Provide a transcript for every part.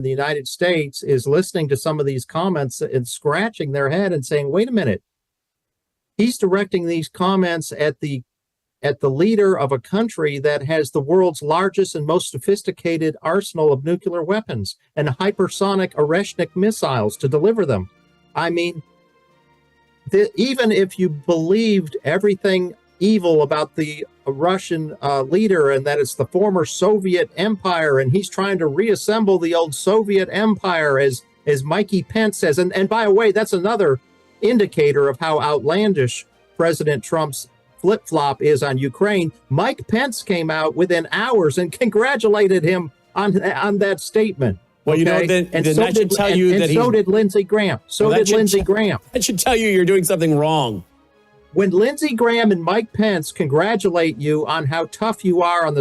the United States is listening to some of these comments and scratching their head and saying, wait a minute, he's directing these comments at the leader of a country that has the world's largest and most sophisticated arsenal of nuclear weapons and hypersonic Oreshnik missiles to deliver them. I mean, even if you believed everything evil about the Russian leader and that it's the former Soviet empire and he's trying to reassemble the old Soviet empire, as Mikey Pence says, and by the way, that's another indicator of how outlandish President Trump's flip-flop is on Ukraine. Mike Pence came out within hours and congratulated him on that statement. Well, you know, then that should tell you that so did Lindsey Graham. That should tell you you're doing something wrong. When Lindsey Graham and Mike Pence congratulate you on how tough you are on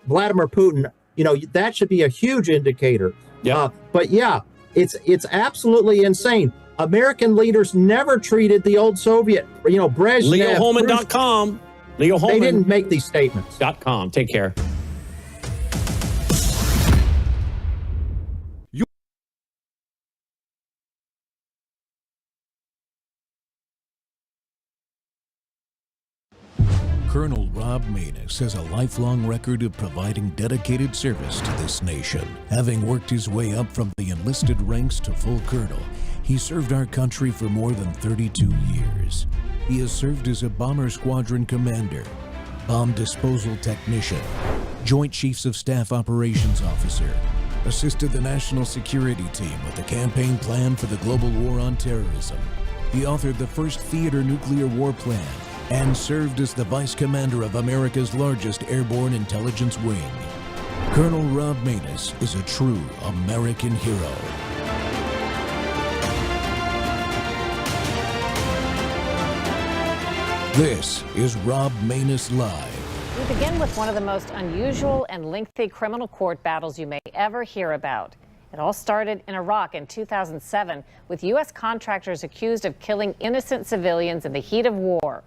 Vladimir Putin, you know, that should be a huge indicator. Yeah. But yeah, it's absolutely insane. American leaders never treated the old Soviet, you know, Brezhnev. LeoHolman.com. Leo Holman. They didn't make these statements. .com. Take care. Colonel Rob Maness has a lifelong record of providing dedicated service to this nation. Having worked his way up from the enlisted ranks to full colonel, he served our country for more than 32 years. He has served as a bomber squadron commander, bomb disposal technician, Joint Chiefs of Staff operations officer, assisted the national security team with the campaign plan for the global war on terrorism. He authored the first theater nuclear war plan and served as the vice commander of America's largest airborne intelligence wing. Colonel Rob Maness is a true American hero. This is Rob Maness Live. We begin with one of the most unusual and lengthy criminal court battles you may ever hear about. It all started in Iraq in 2007 with U.S. contractors accused of killing innocent civilians in the heat of war.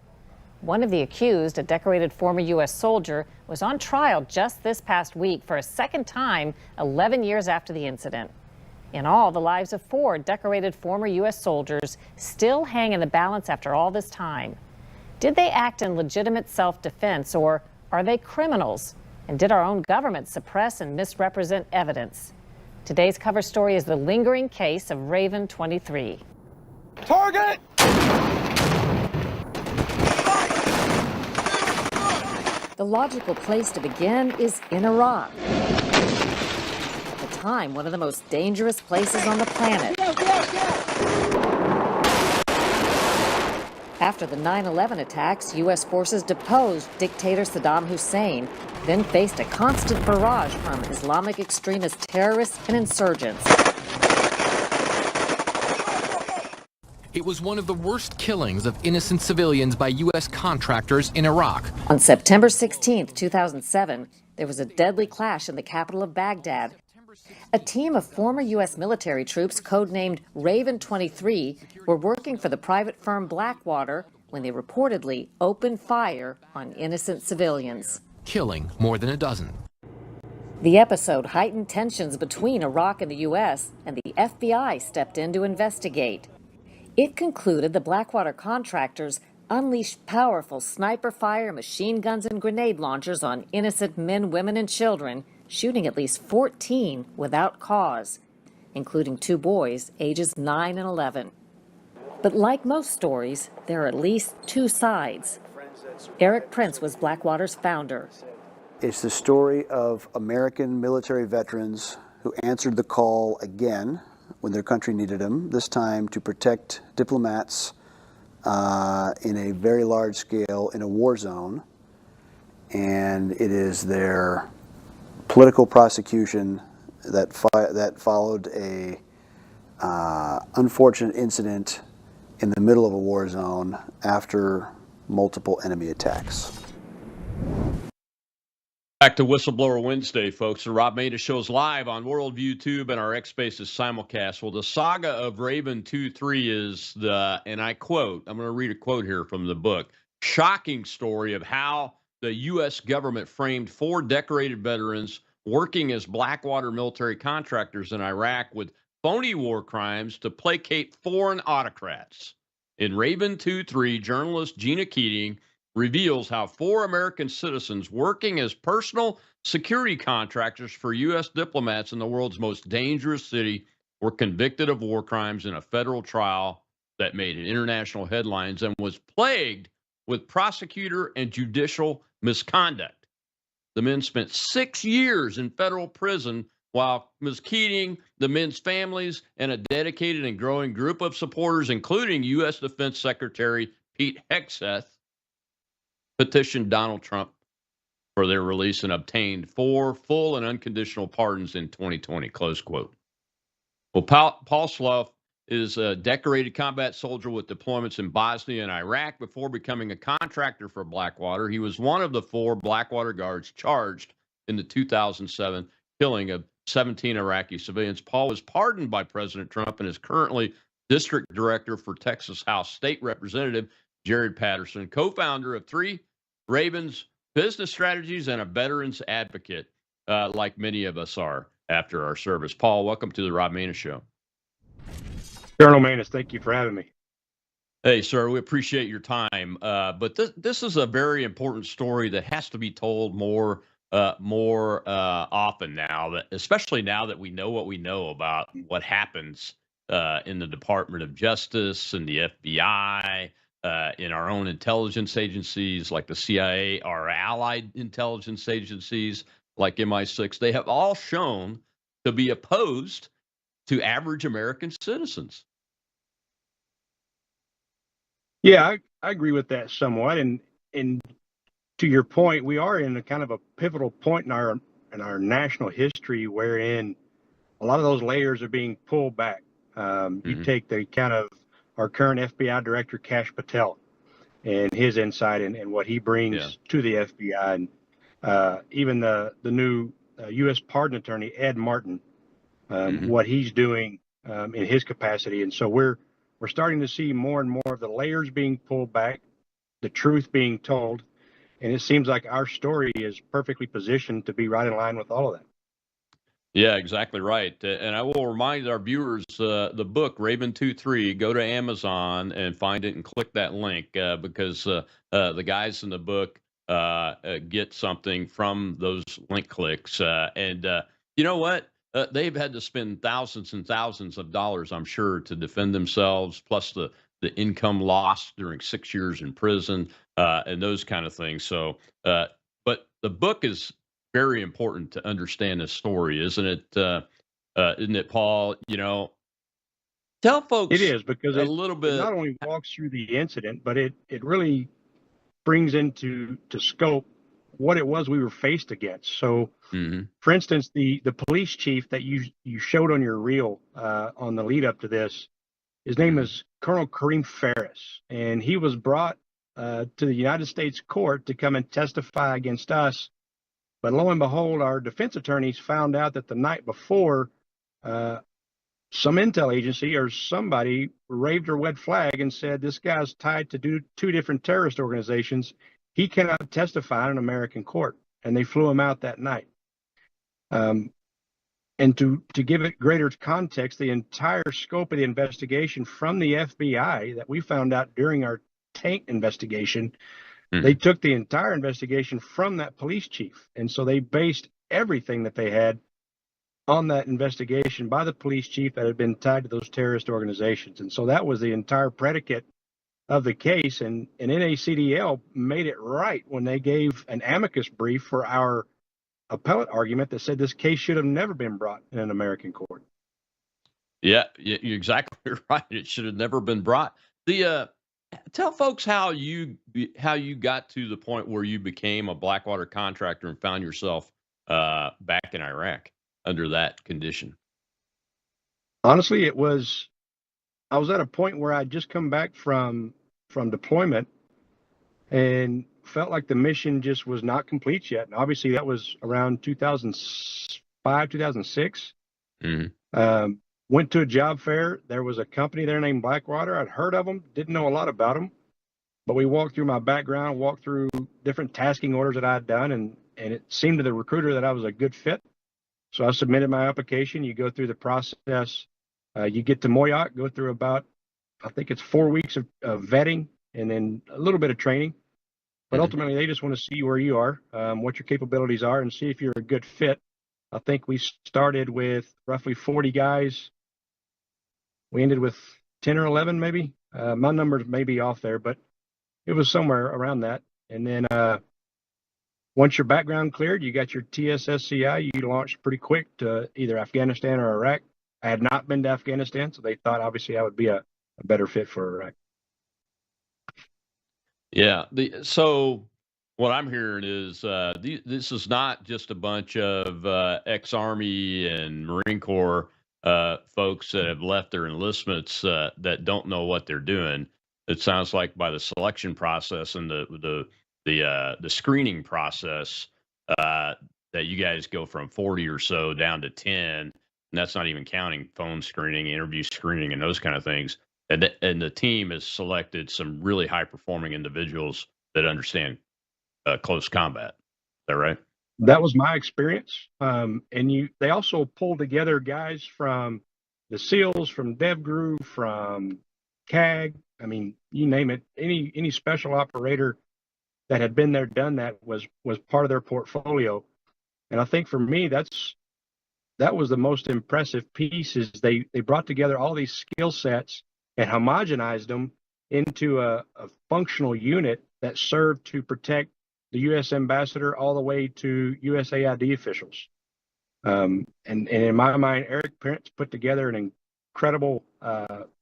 One of the accused, a decorated former U.S. soldier, was on trial just this past week for a second time 11 years after the incident. In all, the lives of 4 decorated former U.S. soldiers still hang in the balance after all this time. Did they act in legitimate self-defense, or are they criminals? And did our own government suppress and misrepresent evidence? Today's cover story is the lingering case of Raven 23. Target! The logical place to begin is in Iraq. At the time, one of the most dangerous places on the planet. After the 9/11 attacks, U.S. forces deposed dictator Saddam Hussein, then faced a constant barrage from Islamic extremist terrorists and insurgents. It was one of the worst killings of innocent civilians by U.S. contractors in Iraq. On September 16, 2007, there was a deadly clash in the capital of Baghdad. A team of former U.S. military troops, codenamed Raven 23, were working for the private firm Blackwater when they reportedly opened fire on innocent civilians, killing more than a dozen. The episode heightened tensions between Iraq and the U.S., and the FBI stepped in to investigate. It concluded the Blackwater contractors unleashed powerful sniper fire, machine guns, and grenade launchers on innocent men, women, and children, shooting at least 14 without cause, including 2 boys ages 9 and 11. But like most stories, there are at least 2 sides. Eric Prince was Blackwater's founder. It's the story of American military veterans who answered the call again when their country needed them, this time to protect diplomats in a very large scale in a war zone. And it is their political prosecution that followed a unfortunate incident in the middle of a war zone after multiple enemy attacks. Back to Whistleblower Wednesday, folks. The Rob Maness Show is live on Worldview Tube and our X Spaces simulcast. Well, the saga of Raven 23 is the, and I quote, I'm going to read a quote here from the book, shocking story of how the U.S. government framed 4 decorated veterans, working as Blackwater military contractors in Iraq with phony war crimes to placate foreign autocrats. In Raven 2-3, journalist Gina Keating reveals how 4 American citizens working as personal security contractors for U.S. diplomats in the world's most dangerous city were convicted of war crimes in a federal trial that made international headlines and was plagued with prosecutor and judicial misconduct. The men spent 6 years in federal prison while Ms. Keating, the men's families, and a dedicated and growing group of supporters, including U.S. Defense Secretary Pete Hegseth, petitioned Donald Trump for their release and obtained 4 full and unconditional pardons in 2020, close quote. Well, Paul Slough is a decorated combat soldier with deployments in Bosnia and Iraq. Before becoming a contractor for Blackwater, he was one of the 4 Blackwater guards charged in the 2007 killing of 17 Iraqi civilians. Paul was pardoned by President Trump and is currently district director for Texas House State Representative Jared Patterson, co-founder of 3 Ravens business strategies and a veterans advocate, like many of us are after our service. Paul, welcome to the Rob Maness Show. Colonel Maness, thank you for having me. Hey, sir, we appreciate your time. But this is a very important story that has to be told more often now, especially now that we know what we know about what happens in the Department of Justice and the FBI, in our own intelligence agencies like the CIA, our allied intelligence agencies like MI6. They have all shown to be opposed to average American citizens. Yeah, I agree with that somewhat. And to your point, we are in a kind of a pivotal point in our national history wherein a lot of those layers are being pulled back. You take the kind of our current FBI director, Kash Patel, and his insight and what he brings to the FBI, and even the new U.S. pardon attorney, Ed Martin, what he's doing in his capacity. And so we're starting to see more and more of the layers being pulled back, the truth being told, and it seems like our story is perfectly positioned to be right in line with all of that. Yeah, exactly right. And I will remind our viewers, the book, Raven 2-3, go to Amazon and find it and click that link because the guys in the book get something from those link clicks. And you know what? They've had to spend thousands and thousands of dollars, I'm sure, to defend themselves, plus the income lost during 6 years in prison and those kind of things. So, but the book is very important to understand this story, isn't it? Isn't it, Paul? You know, tell folks it is, because a little bit. It not only walks through the incident, but it really brings into scope what it was we were faced against. So, for instance, the police chief that you showed on your reel on the lead up to this, his name is Colonel Kareem Ferris, and he was brought to the United States court to come and testify against us. But lo and behold, our defense attorneys found out that the night before, some intel agency or somebody waved a red flag and said, this guy's tied to 2 different terrorist organizations. He cannot testify in an American court. And they flew him out that night. And to give it greater context, the entire scope of the investigation from the FBI that we found out during our taint investigation, they took the entire investigation from that police chief. And so they based everything that they had on that investigation by the police chief that had been tied to those terrorist organizations. And so that was the entire predicate of the case. And NACDL made it right when they gave an amicus brief for our appellate argument that said this case should have never been brought in an American court. Yeah, you're exactly right. It should have never been brought. Tell folks how you got to the point where you became a Blackwater contractor and found yourself back in Iraq under that condition. Honestly, I was at a point where I'd just come back from deployment and felt like the mission just was not complete yet. And obviously that was around 2005, 2006. Went to a job fair. There was a company there named Blackwater. I'd heard of them, didn't know a lot about them, but we walked through my background, walked through different tasking orders that I had done, and it seemed to the recruiter that I was a good fit. So I submitted my application. You go through the process. You get to Moyoc, go through about, I think it's 4 weeks of vetting and then a little bit of training. But ultimately, they just want to see where you are, what your capabilities are, and see if you're a good fit. I think we started with roughly 40 guys. We ended with 10 or 11, maybe. My numbers may be off there, but it was somewhere around that. And then once your background cleared, you got your TSSCI, you launched pretty quick to either Afghanistan or Iraq. I had not been to Afghanistan, so they thought obviously I would be a better fit for Iraq. Yeah. So what I'm hearing is this is not just a bunch of ex-Army and Marine Corps folks that have left their enlistments that don't know what they're doing. It sounds like by the selection process and the screening process that you guys go from 40 or so down to 10, and that's not even counting phone screening, interview screening, and those kind of things. And the team has selected some really high performing individuals that understand close combat. Is that right? That was my experience. And they also pulled together guys from the SEALs, from DevGru, from CAG. I mean, you name it. Any special operator that had been there, done that was part of their portfolio. And I think for me, that was the most impressive piece. Is they brought together all these skill sets and homogenized them into a functional unit that served to protect the U.S. ambassador all the way to USAID officials. And in my mind, Eric Prince put together an incredible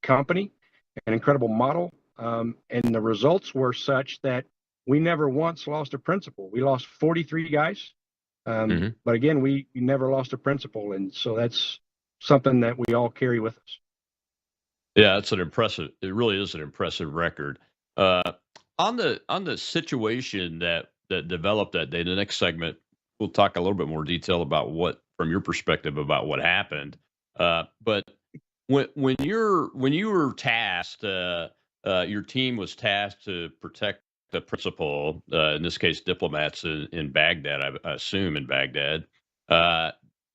company, an incredible model. And the results were such that we never once lost a principal. We lost 43 guys. But again, we never lost a principal. And so that's something that we all carry with us. Yeah, it really is an impressive record. On the situation that developed that day, the next segment, we'll talk a little bit more detail about from your perspective about what happened. But when you were tasked, your team was tasked to protect the principal, in this case, diplomats in Baghdad, I assume in Baghdad,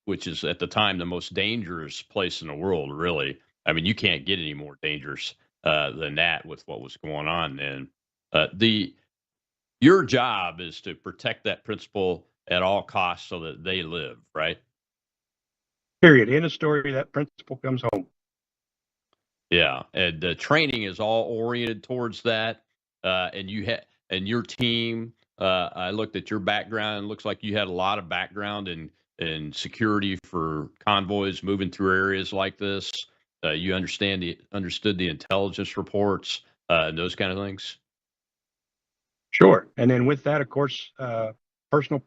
which is at the time the most dangerous place in the world, really. I mean, you can't get any more dangerous than that with what was going on then. Your job is to protect that principal at all costs so that they live, right? Period. In a story, that principal comes home. Yeah, and the training is all oriented towards that. And your team. I looked at your background. It looks like you had a lot of background in security for convoys moving through areas like this. You understood the intelligence reports and those kind of things. Sure. And then with that, of course, personal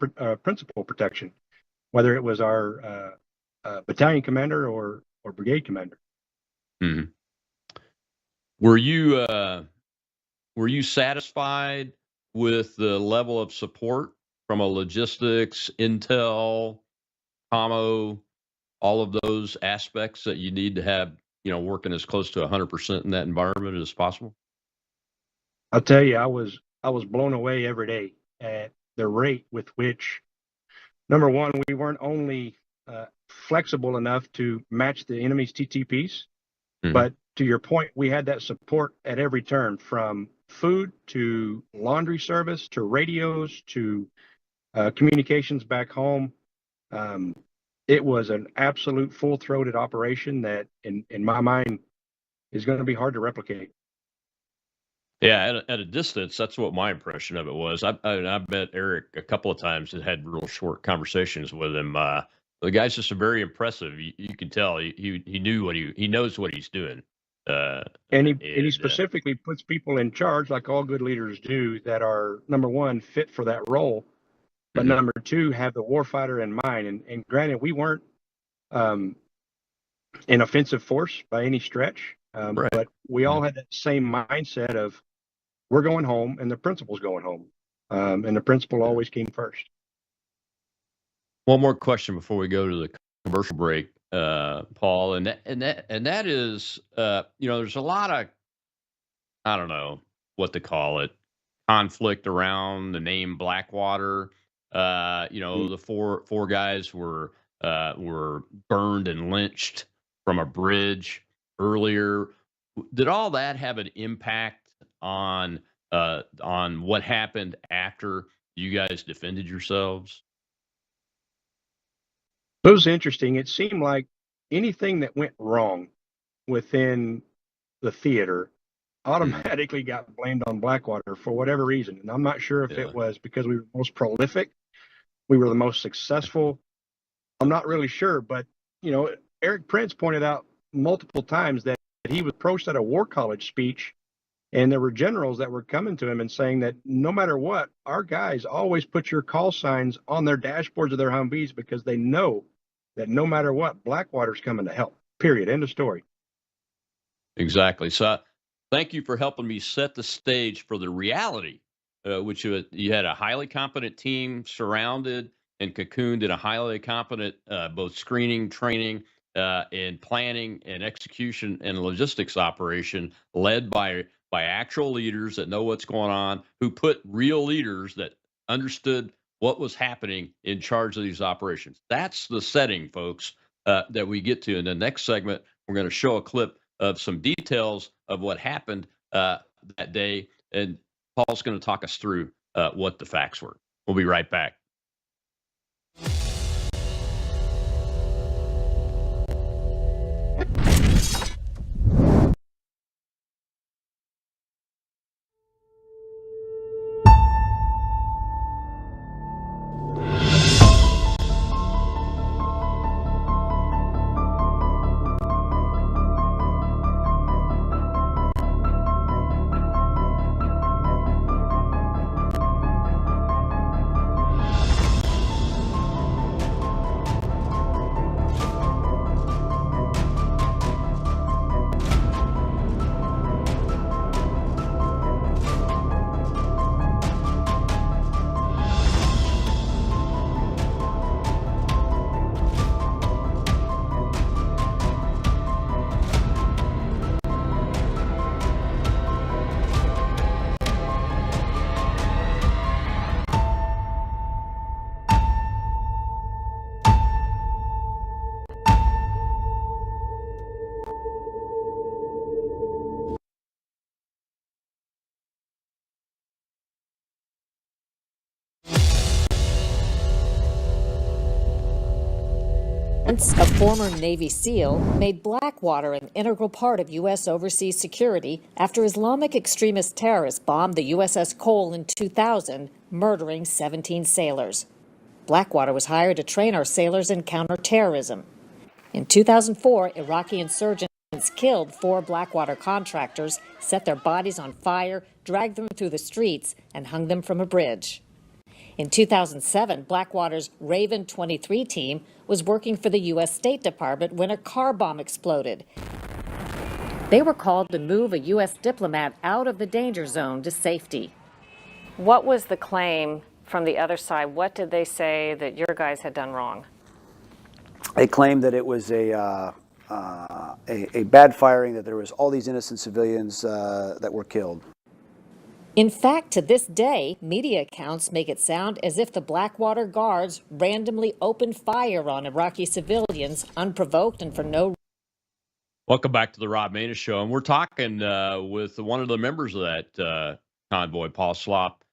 principal protection, whether it was our battalion commander or brigade commander. Mm-hmm. Were you satisfied with the level of support from a logistics, intel, commo, all of those aspects that you need to have, working as close to 100% in that environment as possible? I'll tell you, I was blown away every day at the rate with which, number one, we weren't only flexible enough to match the enemy's TTPs, but to your point, we had that support at every turn, from food to laundry service to radios to communications back home. It was an absolute full-throated operation that, in my mind, is going to be hard to replicate. Yeah, at a distance, that's what my impression of it was. I met Eric a couple of times and had real short conversations with him. The guy's just very impressive. You can tell he knew he knows what he's doing. And he specifically puts people in charge, like all good leaders do, that are, number one, fit for that role, but number two, have the warfighter in mind. And granted, we weren't an offensive force by any stretch, Right. but we all had that same mindset of, we're going home and the principal's going home. And the principal always came first. One more question before we go to the commercial break, Paul, and that is, there's a lot of, I don't know what to call it, conflict around the name Blackwater. The four guys were were burned and lynched from a bridge earlier. Did all that have an impact on what happened after you guys defended yourselves? It was interesting. It seemed like anything that went wrong within the theater automatically got blamed on Blackwater for whatever reason. And I'm not sure if Yeah. it was because we were most prolific, we were the most successful. I'm not really sure, but Eric Prince pointed out multiple times that he was approached at a War College speech, and there were generals that were coming to him and saying that no matter what, our guys always put your call signs on their dashboards of their Humvees because they know that no matter what, Blackwater's coming to help. Period. End of story. Exactly. So thank you for helping me set the stage for the reality, which you had a highly competent team surrounded and cocooned in a highly competent both screening, training, and planning and execution and logistics operation led by actual leaders that know what's going on, who put real leaders that understood what was happening in charge of these operations. That's the setting, folks, that we get to. In the next segment, we're going to show a clip of some details of what happened that day. And Paul's going to talk us through what the facts were. We'll be right back. A former Navy SEAL made Blackwater an integral part of U.S. overseas security after Islamic extremist terrorists bombed the USS Cole in 2000, murdering 17 sailors. Blackwater was hired to train our sailors in counterterrorism. In 2004, Iraqi insurgents killed 4 Blackwater contractors, set their bodies on fire, dragged them through the streets, and hung them from a bridge. In 2007, Blackwater's Raven 23 team was working for the U.S. State Department when a car bomb exploded. They were called to move a U.S. diplomat out of the danger zone to safety. What was the claim from the other side? What did they say that your guys had done wrong? They claimed that it was a bad firing, that there was all these innocent civilians that were killed. In fact, to this day, media accounts make it sound as if the Blackwater Guards randomly opened fire on Iraqi civilians unprovoked and for no reason. Welcome back to the Rob Maness Show. And we're talking with one of the members of that convoy, Paul Slop,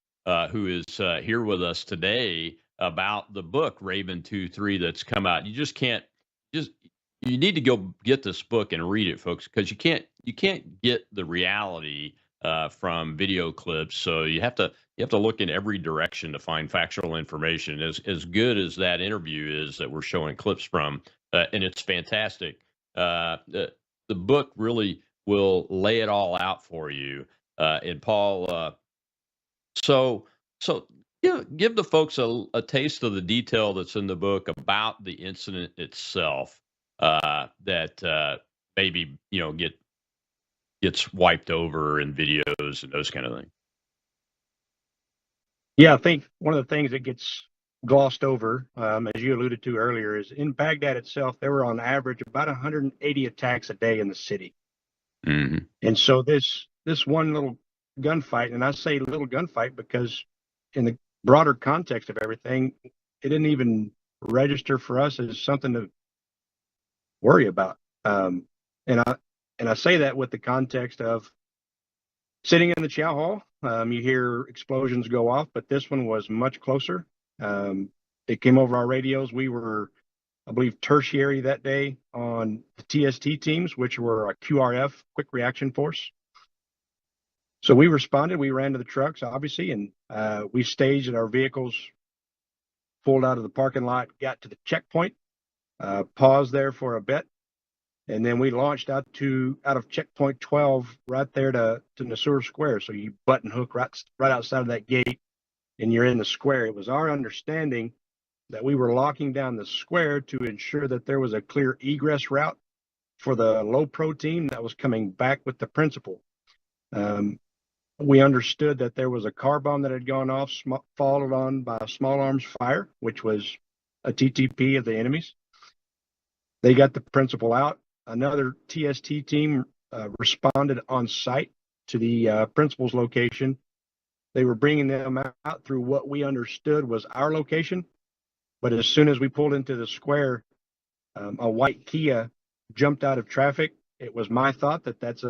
who is here with us today about the book, Raven 2-3, that's come out. You just can't, you need to go get this book and read it, folks, because you can't get the reality from video clips. So you have to look in every direction to find factual information. As good as that interview is that we're showing clips from, and it's fantastic. The book really will lay it all out for you. And Paul, so give the folks a taste of the detail that's in the book about the incident itself that maybe gets wiped over in videos and those kind of things. Yeah, I think one of the things that gets glossed over, as you alluded to earlier, is in Baghdad itself, there were on average about 180 attacks a day in the city. Mm-hmm. And so this one little gunfight, and I say little gunfight because in the broader context of everything, it didn't even register for us as something to worry about. And I say that with the context of sitting in the chow hall. You hear explosions go off, but this one was much closer. It came over our radios. We were, I believe, tertiary that day on the TST teams, which were a QRF, quick reaction force. So we responded. We ran to the trucks, obviously, and we staged at our vehicles, pulled out of the parking lot, got to the checkpoint, paused there for a bit, and then we launched out of checkpoint 12 right there to Nasur Square. So you button hook right outside of that gate, and you're in the square. It was our understanding that we were locking down the square to ensure that there was a clear egress route for the low pro team that was coming back with the principal. We understood that there was a car bomb that had gone off, followed on by a small arms fire, which was a TTP of the enemies. They got the principal out. Another TST team responded on site to the principal's location. They were bringing them out through what we understood was our location. But as soon as we pulled into the square, a white Kia jumped out of traffic. It was my thought that that's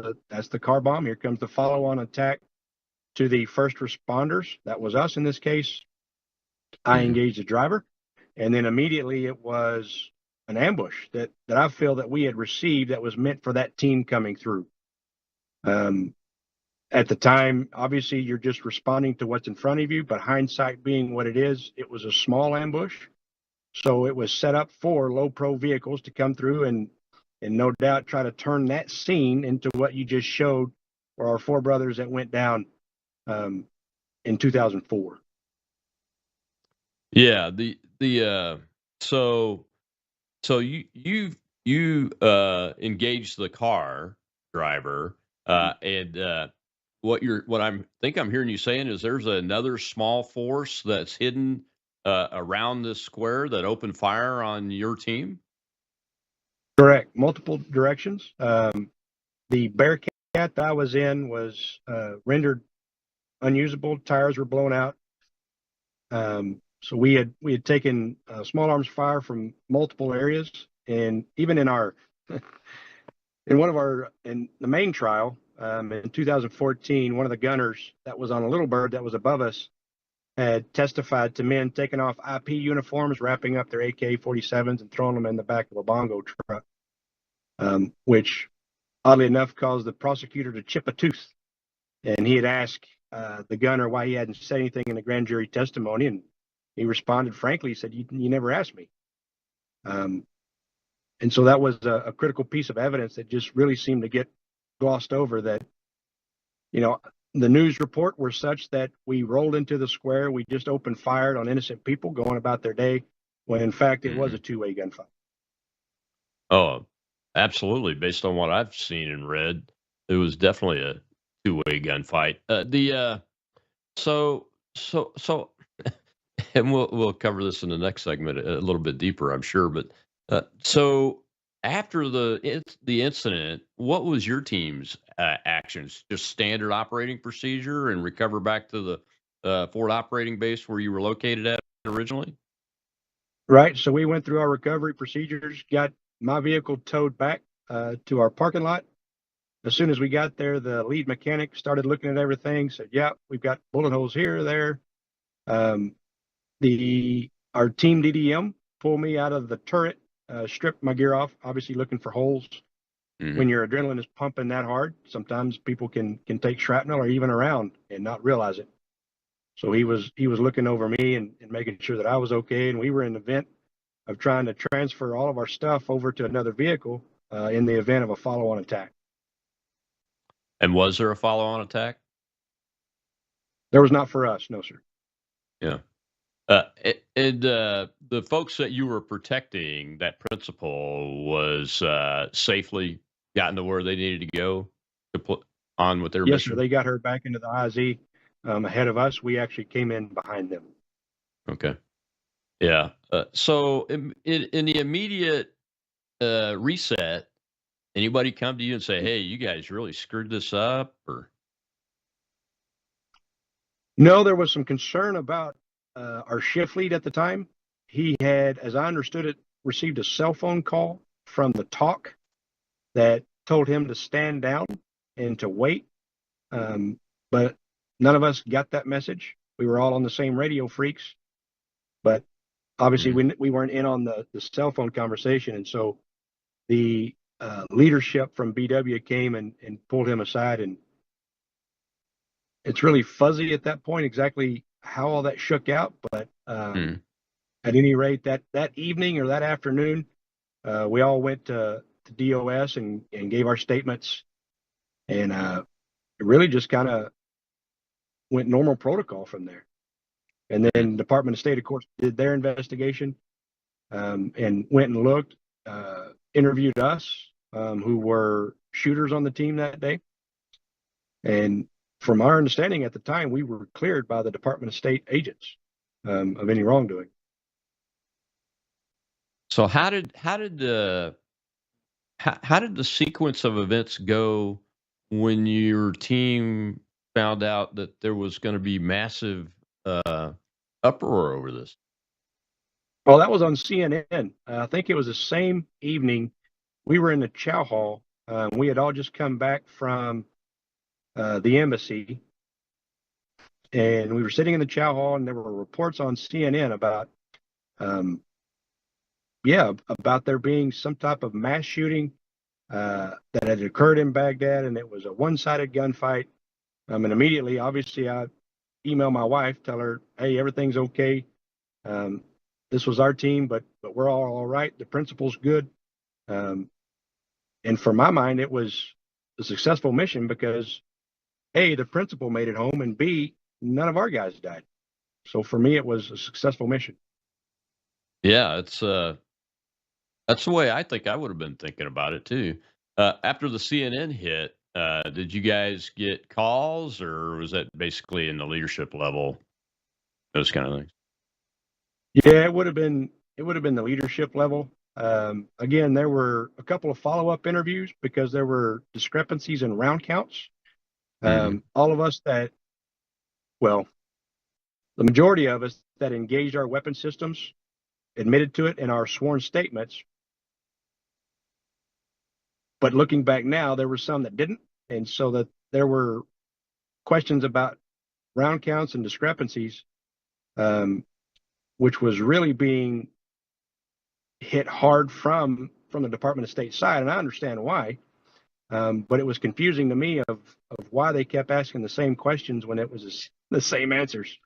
the car bomb. Here comes the follow-on attack to the first responders. That was us in this case. I engaged the driver, and then immediately it was an ambush that I feel that we had received that was meant for that team coming through. At the time, obviously, you're just responding to what's in front of you, but hindsight being what it is, it was a small ambush. So it was set up for low pro vehicles to come through and no doubt try to turn that scene into what you just showed for our four brothers that went down in 2004. Yeah, so you engaged the car driver, and what I'm hearing you saying is there's another small force that's hidden around this square that opened fire on your team. Correct, multiple directions. The Bearcat that I was in was rendered unusable. Tires were blown out. So we had taken small arms fire from multiple areas, and even in in the main trial in 2014, one of the gunners that was on a Little Bird that was above us had testified to men taking off IP uniforms, wrapping up their AK-47s, and throwing them in the back of a bongo truck, which oddly enough caused the prosecutor to chip a tooth. And he had asked the gunner why he hadn't said anything in the grand jury testimony, and he responded frankly. He said, "You never asked me." And so that was a critical piece of evidence that just really seemed to get glossed over. That, the news report were such that we rolled into the square, we just opened fire on innocent people going about their day, when in fact it was a two-way gunfight. Oh, absolutely. Based on what I've seen and read, it was definitely a two-way gunfight. So, and we'll cover this in the next segment a little bit deeper, I'm sure. But so after the incident, what was your team's actions? Just standard operating procedure and recover back to the Ford operating base where you were located at originally? Right. So we went through our recovery procedures, got my vehicle towed back to our parking lot. As soon as we got there, the lead mechanic started looking at everything, said, "Yeah, we've got bullet holes here, there." Our team DDM pulled me out of the turret, stripped my gear off, obviously looking for holes. When your adrenaline is pumping that hard, sometimes people can take shrapnel or even a round and not realize it. So he was looking over me and making sure that I was okay. And we were in the event of trying to transfer all of our stuff over to another vehicle in the event of a follow-on attack. And was there a follow-on attack? There was not for us, no, sir. Yeah. And the folks that you were protecting, that principal was safely gotten to where they needed to go to put on with their Yes, mission? sir. They got her back into the IZ ahead of us. We actually came in behind them. Okay. Yeah. So in the immediate reset, anybody come to you and say, "Hey, you guys really screwed this up," or? No, there was some concern about our shift lead at the time. he had, as I understood it, received a cell phone call from the talk that told him to stand down and to wait. But none of us got that message. We were all on the same radio freaks, but obviously we weren't in on the cell phone conversation. And so the leadership from BW came and pulled him aside. And it's really fuzzy at that point exactly how all that shook out. But at any rate, that evening or that afternoon, we all went to DOS and gave our statements. And it really just kind of went normal protocol from there. And then Department of State, of course, did their investigation and went and looked, interviewed us, who were shooters on the team that day. And from our understanding at the time, we were cleared by the Department of State agents of any wrongdoing. So how did the sequence of events go when your team found out that there was going to be massive uproar over this? Well, that was on CNN. I think it was the same evening. We were in the chow hall. We had all just come back from the embassy, and we were sitting in the chow hall, and there were reports on CNN about, about there being some type of mass shooting that had occurred in Baghdad, and it was a one-sided gunfight. And immediately, obviously, I emailed my wife, tell her, hey, everything's okay. This was our team, but we're all right. The principal's good. And for my mind, it was a successful mission because A, the principal made it home, and B, none of our guys died. So for me, it was a successful mission. Yeah, it's that's the way I think I would have been thinking about it too. After the CNN hit, did you guys get calls, or was that basically in the leadership level, those kind of things? Yeah, it would have been the leadership level. Again, there were a couple of follow-up interviews because there were discrepancies in round counts. All of us the majority of us that engaged our weapon systems admitted to it in our sworn statements. But looking back now, there were some that didn't. And so that there were questions about round counts and discrepancies, which was really being hit hard from the Department of State side. And I understand why. But it was confusing to me of why they kept asking the same questions when it was the same answers.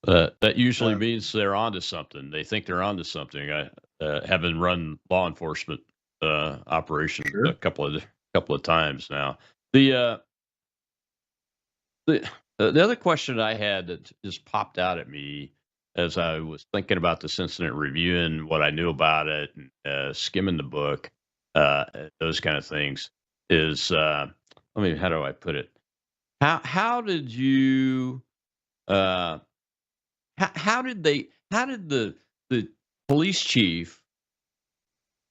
That usually means they're onto something. They think they're onto something. Having run law enforcement operations a couple of times now. The other question I had that just popped out at me as I was thinking about this incident, reviewing what I knew about it, and skimming the book, those kind of things, is how do I put it? How did you how did the police chief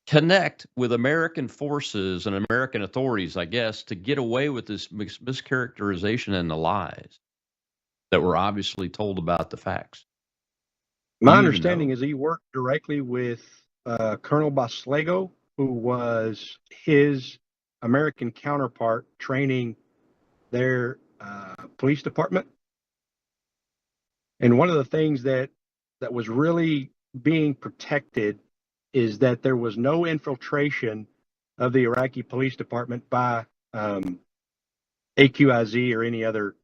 connect with American forces and American authorities, I guess, to get away with this mischaracterization and the lies that were obviously told about the facts? My understanding is he worked directly with Colonel Baslego, who was his American counterpart training their police department. And one of the things that was really being protected is that there was no infiltration of the Iraqi police department by AQIZ or any other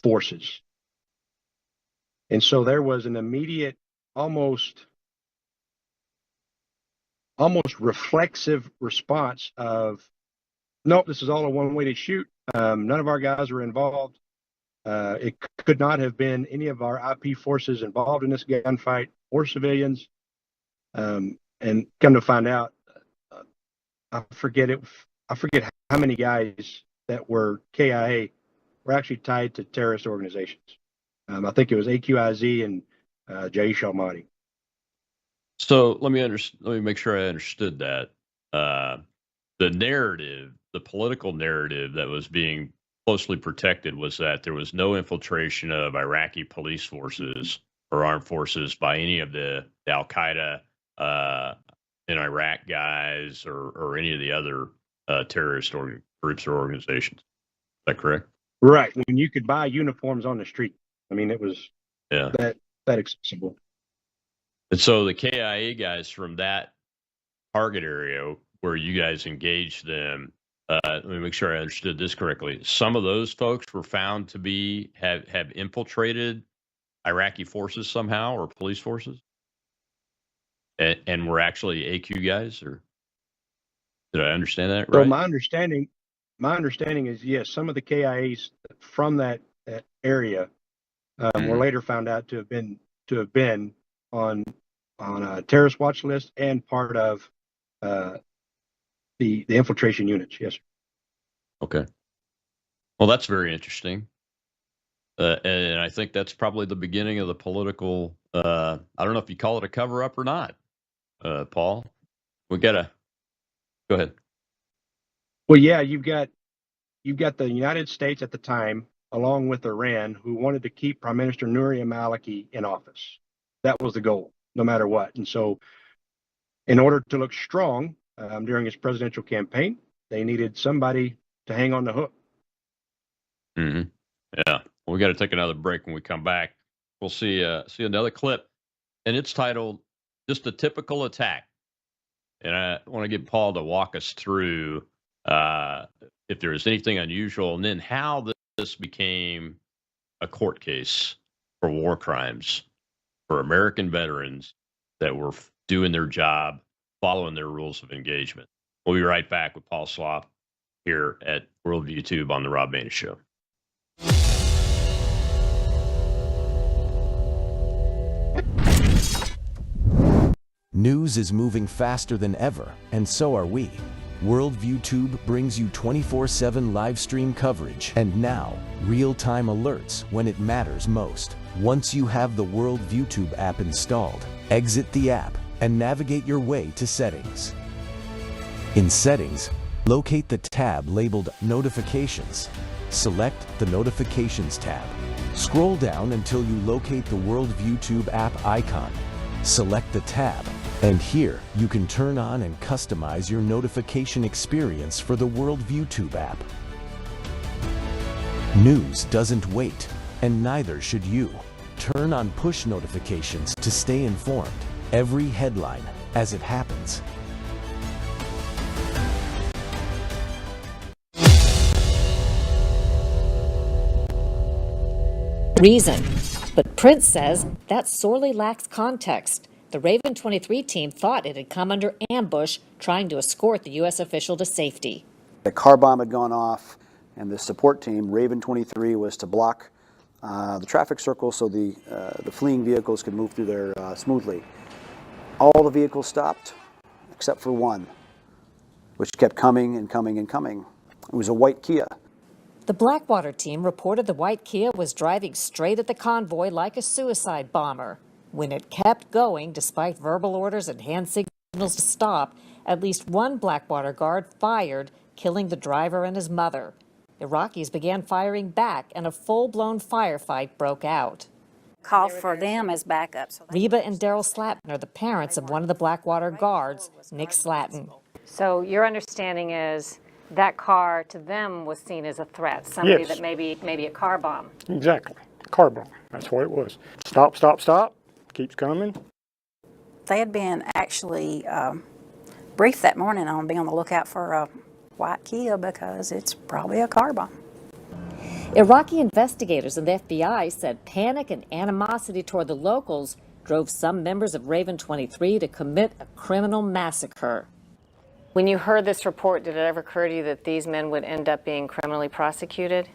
forces. And so there was an immediate, almost reflexive response of, nope, this is all a one-way shoot. None of our guys were involved. It could not have been any of our IP forces involved in this gunfight or civilians. And come to find out, I forget how many guys that were KIA were actually tied to terrorist organizations. I think it was AQIZ and Jaish al-Mahdi. So let me make sure I understood that. The narrative, the political narrative that was being closely protected was that there was no infiltration of Iraqi police forces. or armed forces by any of the Al Qaeda in Iraq guys or any of the other terrorist groups or organizations. Is that correct? Right. When you could buy uniforms on the street. I mean, it was that accessible. And so the KIA guys from that target area where you guys engaged them, let me make sure I understood this correctly. Some of those folks were found to have infiltrated Iraqi forces somehow, or police forces, and were actually AQ guys, or did I understand that right? So my understanding is yes, some of the KIAs from that area were later found out to have been on a terrorist watch list and part of the infiltration units. Yes, sir. Okay. Well, that's very interesting. And I think that's probably the beginning of the political, I don't know if you call it a cover up or not, Paul. We go ahead. Well, yeah, you've got the United States at the time, along with Iran, who wanted to keep Prime Minister Nouri al-Maliki in office. That was the goal, no matter what. And so, in order to look strong during his presidential campaign, they needed somebody to hang on the hook. Mm-hmm. Yeah. Well, we got to take another break. When we come back, we'll see another clip, and it's titled "Just a Typical Attack." And I want to get Paul to walk us through if there is anything unusual, and then how this became a court case for war crimes for American veterans that were doing their job, following their rules of engagement. We'll be right back with Paul Slopp here at Worldview Tube on the Rob Maness Show. News is moving faster than ever, and so are we. Worldview Tube brings you 24/7 live stream coverage and now real-time alerts when it matters most. Once you have the Worldview Tube app installed, exit the app and navigate your way to Settings. In Settings, locate the tab labeled Notifications. Select the Notifications tab. Scroll down until you locate the Worldview Tube app icon. Select the tab, and here you can turn on and customize your notification experience for the Worldview Tube app. News doesn't wait, and neither should you. Turn on push notifications to stay informed. Every headline as it happens. Reason. But Prince says that sorely lacks context. The Raven 23 team thought it had come under ambush trying to escort the U.S. official to safety. A car bomb had gone off, and the support team, Raven 23, was to block the traffic circle so the fleeing vehicles could move through there smoothly. All the vehicles stopped, except for one, which kept coming and coming and coming. It was a white Kia. The Blackwater team reported the white Kia was driving straight at the convoy like a suicide bomber. When it kept going, despite verbal orders and hand signals to stop, at least one Blackwater guard fired, killing the driver and his mother. Iraqis began firing back, and a full-blown firefight broke out. Call for them as backup. Reba and Daryl Slatton are the parents of one of the Blackwater guards, Nick Slatton. So your understanding is that car to them was seen as a threat, somebody Yes. that maybe a car bomb. Exactly. Car bomb. That's what it was. Stop, stop, stop. Keeps coming. They had been actually briefed that morning on being on the lookout for a white Kia because it's probably a car bomb. Iraqi investigators and the FBI said panic and animosity toward the locals drove some members of Raven 23 to commit a criminal massacre. When you heard this report, did it ever occur to you that these men would end up being criminally prosecuted?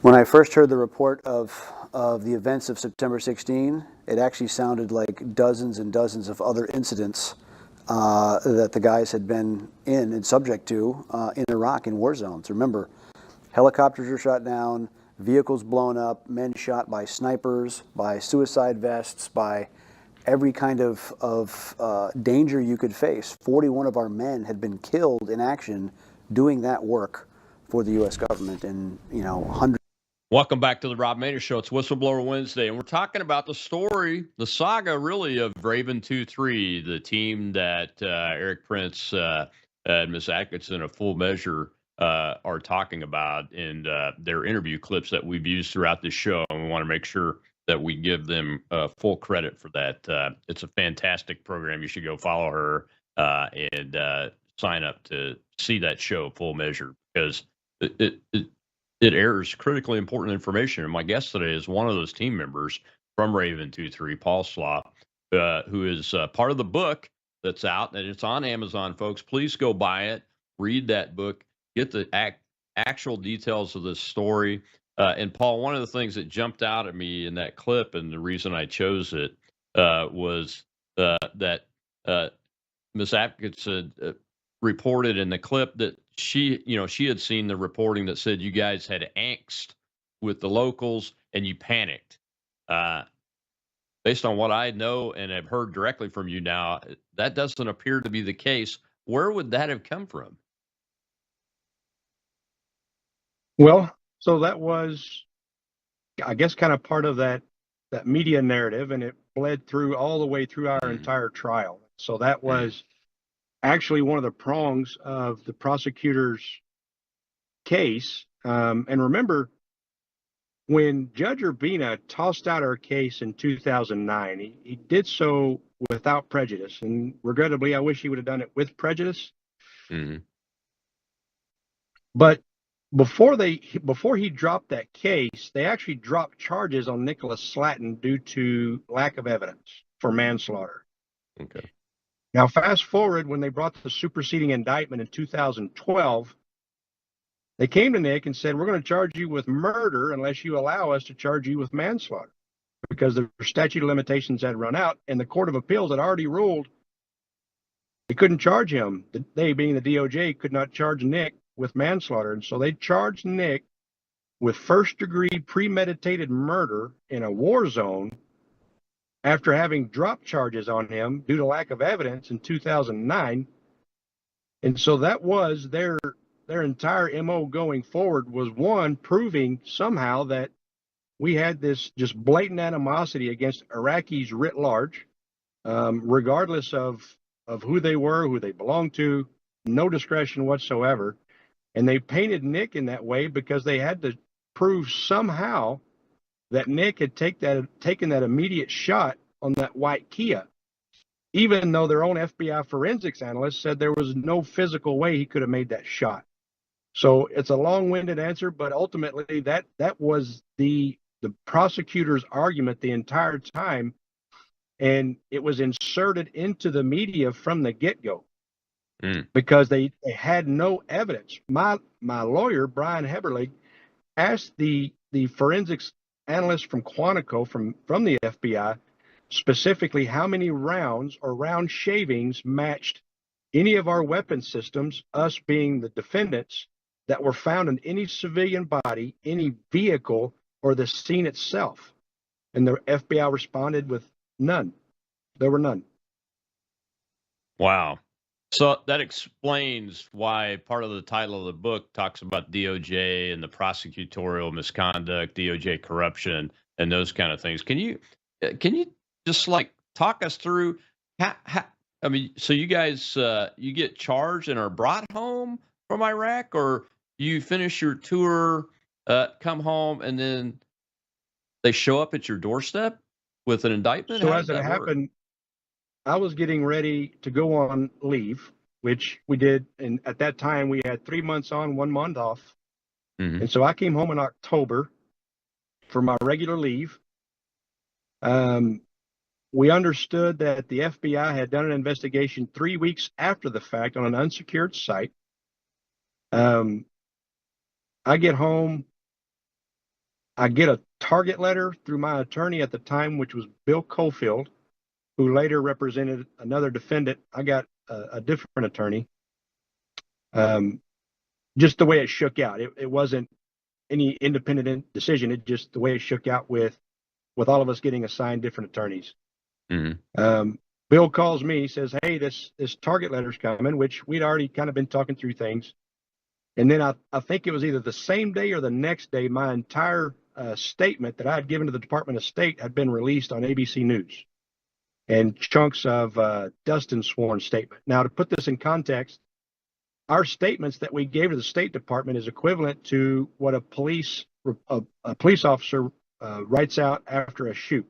When I first heard the report of the events of September 16, it actually sounded like dozens and dozens of other incidents that the guys had been in and subject to in Iraq in war zones. Remember, helicopters were shot down, vehicles blown up, men shot by snipers, by suicide vests, by every kind of danger you could face. 41 of our men had been killed in action doing that work for the U.S. government, and hundreds Welcome back to the Rob Maness Show. It's Whistleblower Wednesday, and we're talking about the story, the saga, really, of Raven 2-3, the team that Eric Prince and Miss Atkinson of Full Measure are talking about in their interview clips that we've used throughout this show, and we want to make sure that we give them full credit for that. It's a fantastic program. You should go follow her and sign up to see that show, Full Measure, because it airs critically important information. And my guest today is one of those team members from Raven 2-3, Paul Slop, who is part of the book that's out, and it's on Amazon, folks. Please go buy it, read that book, get the actual details of this story. And Paul, one of the things that jumped out at me in that clip, and the reason I chose it, was that Miss Atkinson reported in the clip that she had seen the reporting that said you guys had angst with the locals and you panicked. Based on what I know and have heard directly from you now, that doesn't appear to be the case. Where would that have come from? Well, so that was, I guess, kind of part of that media narrative, and it bled through all the way through our entire trial. So that was actually one of the prongs of the prosecutor's case. And remember, when Judge Urbina tossed out our case in 2009, he did so without prejudice. And regrettably, I wish he would have done it with prejudice. But before he dropped that case, they actually dropped charges on Nicholas Slatton due to lack of evidence for manslaughter. Okay. Now, fast forward, when they brought the superseding indictment in 2012, they came to Nick and said, we're going to charge you with murder unless you allow us to charge you with manslaughter, because the statute of limitations had run out, and the Court of Appeals had already ruled they couldn't charge him. They, being the DOJ, could not charge Nick with manslaughter. And so they charged Nick with first-degree premeditated murder in a war zone after having dropped charges on him due to lack of evidence in 2009. And so that was their entire MO going forward, was one, proving somehow that we had this just blatant animosity against Iraqis writ large, regardless of who they were, who they belonged to, no discretion whatsoever. And they painted Nick in that way because they had to prove somehow that Nick had taken that immediate shot on that white Kia, even though their own FBI forensics analyst said there was no physical way he could have made that shot. So it's a long-winded answer, but ultimately that was the prosecutor's argument the entire time, and it was inserted into the media from the get-go because they had no evidence. My lawyer, Brian Heberlig, asked the forensics analyst from Quantico from the FBI specifically how many rounds or round shavings matched any of our weapon systems, us being the defendants, that were found in any civilian body, any vehicle, or the scene itself. And the FBI responded with none. There were none. Wow. So that explains why part of the title of the book talks about DOJ and the prosecutorial misconduct, DOJ corruption, and those kind of things. Can you just like talk us through how I mean, so you guys you get charged and are brought home from Iraq, or you finish your tour, come home, and then they show up at your doorstep with an indictment? So as it happened, I was getting ready to go on leave, which we did. And at that time, we had 3 months on, 1 month off. And so I came home in October for my regular leave. We understood that the FBI had done an investigation 3 weeks after the fact on an unsecured site. I get home. I get a target letter through my attorney at the time, which was Bill Cofield, who later represented another defendant. I got a different attorney. Just the way it shook out. It wasn't any independent decision. It just the way it shook out with all of us getting assigned different attorneys. Bill calls me, says, hey, this target letter's coming, which we'd already kind of been talking through things. And then I think it was either the same day or the next day, my entire statement that I had given to the Department of State had been released on ABC News, and chunks of Dustin's sworn statement. Now, to put this in context, our statements that we gave to the State Department is equivalent to what a police officer writes out after a shoot.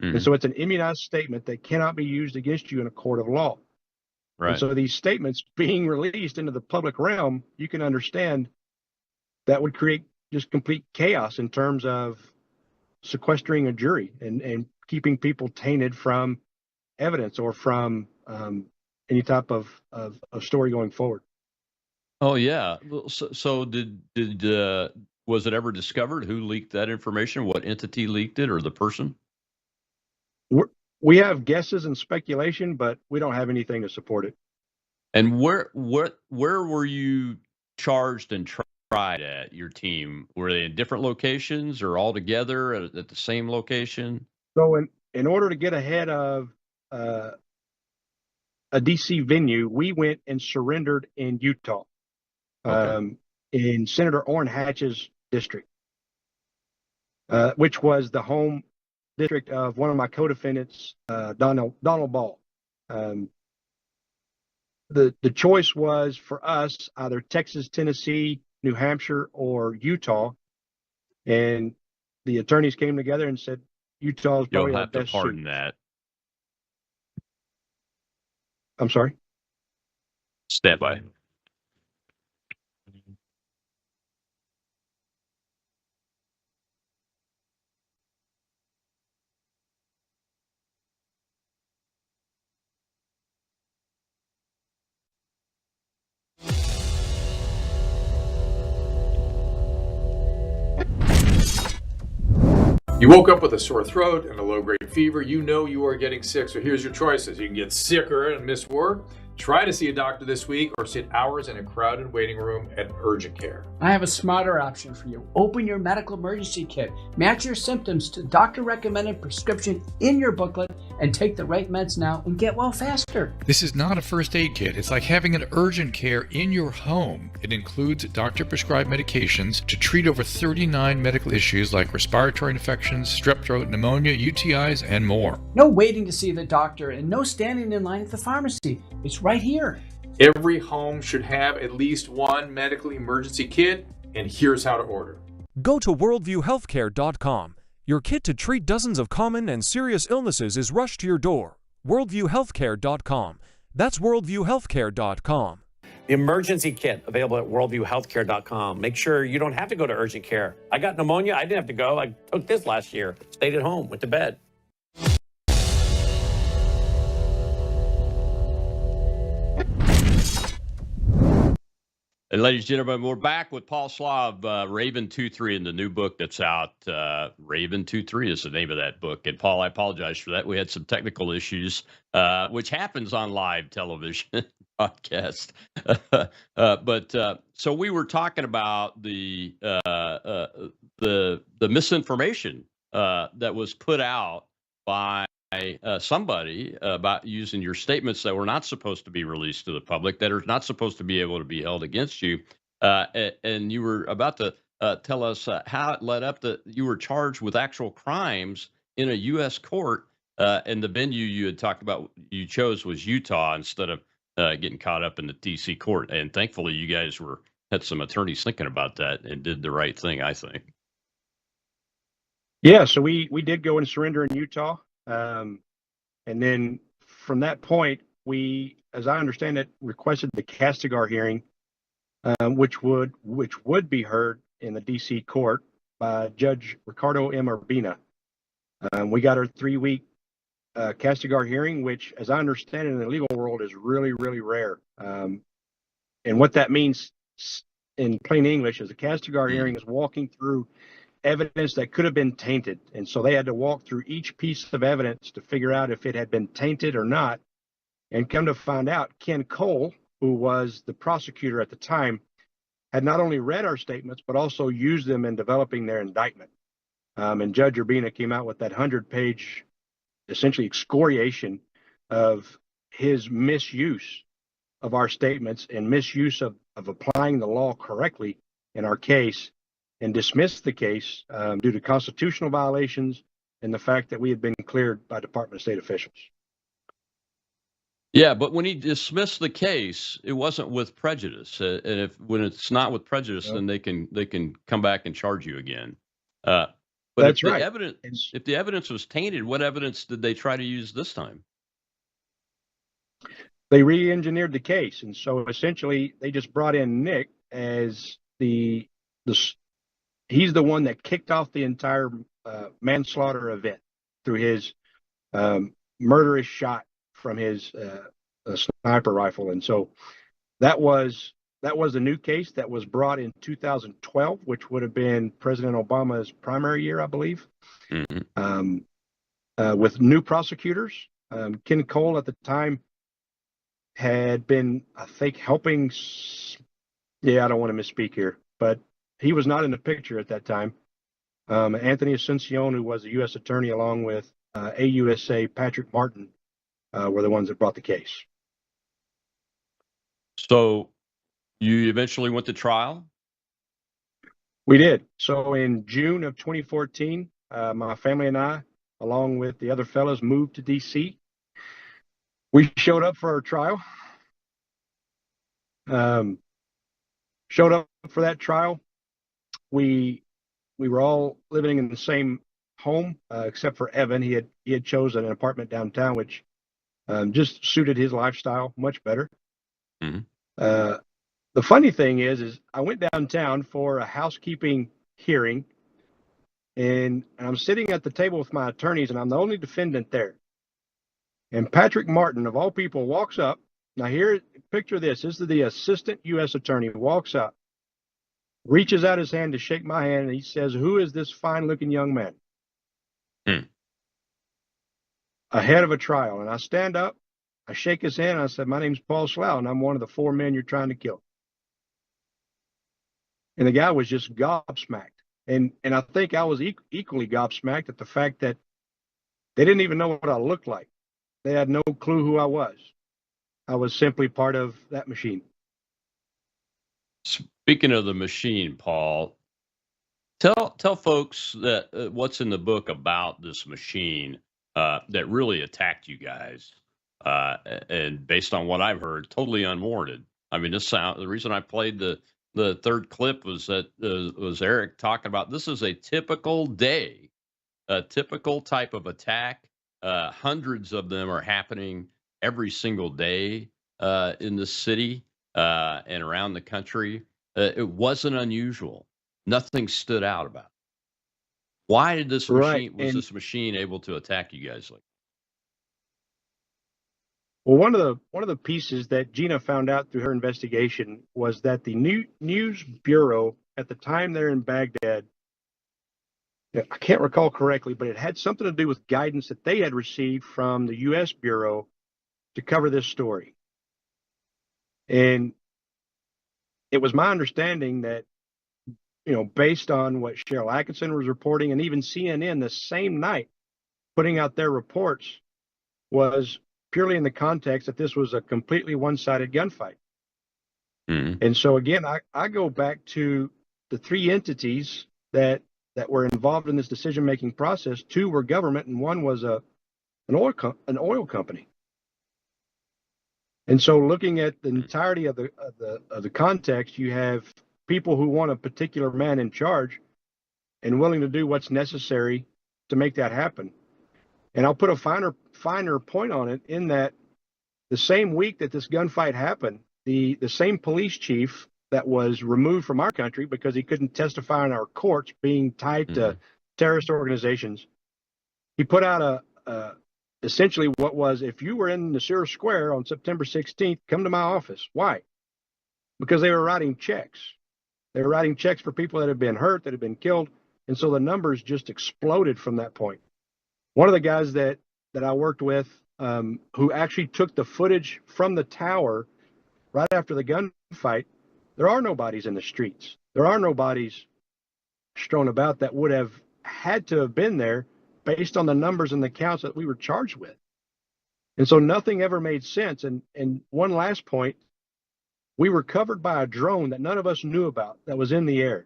Mm-hmm. And so it's an immunized statement that cannot be used against you in a court of law. Right. And so these statements being released into the public realm, you can understand that would create just complete chaos in terms of sequestering a jury and keeping people tainted from evidence or from any type of story going forward. Oh yeah. So did was it ever discovered who leaked that information? What entity leaked it, or the person? We have guesses and speculation, but we don't have anything to support it. And where were you charged and tried at, your team? Were they in different locations or all together at the same location? So in order to get ahead of a DC venue, we went and surrendered in Utah, in Senator Orrin Hatch's district, which was the home district of one of my co-defendants, Donald Ball. The choice was for us either Texas, Tennessee, New Hampshire, or Utah, and the attorneys came together and said Utah is probably our best suit. You'll have to pardon that. I'm sorry. Stand by. You woke up with a sore throat and a low-grade fever. You know you are getting sick, so here's your choices. You can get sicker and miss work, try to see a doctor this week, or sit hours in a crowded waiting room at urgent care. I have a smarter option for you. Open your medical emergency kit. Match your symptoms to doctor-recommended prescription in your booklet and take the right meds now and get well faster. This is not a first aid kit. It's like having an urgent care in your home. It includes doctor-prescribed medications to treat over 39 medical issues like respiratory infections, strep throat, pneumonia, UTIs, and more. No waiting to see the doctor and no standing in line at the pharmacy. It's right here. Every home should have at least one medical emergency kit, and here's how to order. Go to worldviewhealthcare.com. Your kit to treat dozens of common and serious illnesses is rushed to your door. worldviewhealthcare.com. That's worldviewhealthcare.com. The emergency kit available at worldviewhealthcare.com. Make sure you don't have to go to urgent care. I got pneumonia. I didn't have to go. I took this last year. Stayed at home, went to bed. And ladies and gentlemen, we're back with Paul Slav, Raven 2-3, in the new book that's out. Raven 2-3 is the name of that book. And Paul, I apologize for that. We had some technical issues, which happens on live television podcast. So we were talking about the misinformation that was put out by somebody about using your statements that were not supposed to be released to the public, that are not supposed to be able to be held against you. And you were about to tell us how it led up that you were charged with actual crimes in a U.S. court. And the venue you had talked about, you chose was Utah instead of getting caught up in the D.C. court. And thankfully, you guys had some attorneys thinking about that and did the right thing, I think. Yeah, so we did go and surrender in Utah. And then from that point, we, as I understand it, requested the Castigar hearing, which would be heard in the D.C. court by Judge Ricardo M. Urbina. We got our 3-week Castigar hearing, which, as I understand it, in the legal world is really, really rare. And what that means in plain English is a Castigar hearing is walking through evidence that could have been tainted. And so they had to walk through each piece of evidence to figure out if it had been tainted or not. And come to find out, Ken Cole, who was the prosecutor at the time, had not only read our statements, but also used them in developing their indictment. And Judge Urbina came out with that 100-page, essentially excoriation of his misuse of our statements and misuse of applying the law correctly in our case, and dismissed the case due to constitutional violations and the fact that we had been cleared by Department of State officials. Yeah, but when he dismissed the case, it wasn't with prejudice. And when it's not with prejudice, then they can come back and charge you again. But That's if the right. evidence was tainted, what evidence did they try to use this time? They re-engineered the case, and so essentially they just brought in Nick as he's the one that kicked off the entire manslaughter event through his murderous shot from his sniper rifle. And so that was a new case that was brought in 2012, which would have been President Obama's primary year, I believe, with new prosecutors. Ken Cole at the time had been, I think, helping. I don't want to misspeak here, but he was not in the picture at that time. Anthony Asuncion, who was a U.S. attorney, along with AUSA Patrick Martin, were the ones that brought the case. So you eventually went to trial? We did. So in June of 2014, my family and I, along with the other fellows, moved to D.C. We showed up for our trial. Showed up for that trial. We were all living in the same home, except for Evan. He had chosen an apartment downtown, which just suited his lifestyle much better. The funny thing is I went downtown for a housekeeping hearing, and I'm sitting at the table with my attorneys, and I'm the only defendant there. And Patrick Martin, of all people, walks up. Now here, picture this. This is the assistant U.S. attorney, walks up, reaches out his hand to shake my hand, and he says, "Who is this fine-looking young man?" Ahead of a trial. And I stand up, I shake his hand, and I said, "My name's Paul Slough, and I'm one of the 4 men you're trying to kill." And the guy was just gobsmacked. And I think I was equally gobsmacked at the fact that they didn't even know what I looked like. They had no clue who I was. I was simply part of that machine. Speaking of the machine, Paul, tell folks that what's in the book about this machine that really attacked you guys, and based on what I've heard, totally unwarranted. I mean, the reason I played the third clip was that was Eric talking about this is a typical day, a typical type of attack. Hundreds of them are happening every single day in the city and around the country. It wasn't unusual. Nothing stood out about it. Why did this machine this machine able to attack you guys like? Well, one of the pieces that Gina found out through her investigation was that the News Bureau at the time they're in Baghdad, I can't recall correctly, but it had something to do with guidance that they had received from the U.S. Bureau to cover this story. And it was my understanding that, based on what Cheryl Atkinson was reporting, and even CNN the same night putting out their reports, was purely in the context that this was a completely one-sided gunfight. And so again, I go back to the 3 entities that were involved in this decision-making process. 2 were government, and 1 was an oil company. And so, looking at the entirety of the context, you have people who want a particular man in charge and willing to do what's necessary to make that happen. And I'll put a finer point on it in that the same week that this gunfight happened, the same police chief that was removed from our country because he couldn't testify in our courts, being tied to terrorist organizations, he put out essentially what was, if you were in Nasir Square on September 16th, come to my office. Why? Because they were writing checks. They were writing checks for people that had been hurt, that had been killed. And so the numbers just exploded from that point. One of the guys that I worked with, who actually took the footage from the tower right after the gunfight, there are no bodies in the streets. There are no bodies strewn about that would have had to have been there based on the numbers and the counts that we were charged with. And so nothing ever made sense. And one last point, we were covered by a drone that none of us knew about that was in the air.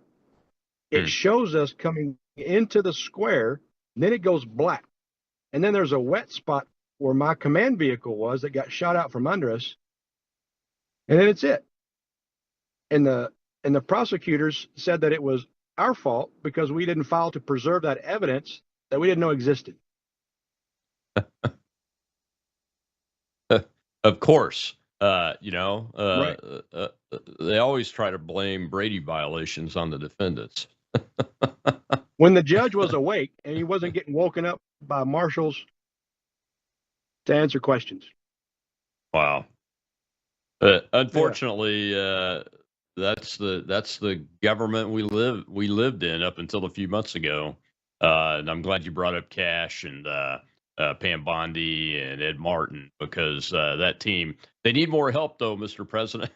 It shows us coming into the square, and then it goes black. And then there's a wet spot where my command vehicle was that got shot out from under us. And then it's it. And the prosecutors said that it was our fault because we didn't file to preserve that evidence that we didn't know existed. Of course, Right. they always try to blame Brady violations on the defendants. When the judge was awake and he wasn't getting woken up by marshals to answer questions. Wow. Unfortunately, that's the government we lived in up until a few months ago. And I'm glad you brought up Cash and Pam Bondi and Ed Martin, because that team, they need more help though, Mr. President.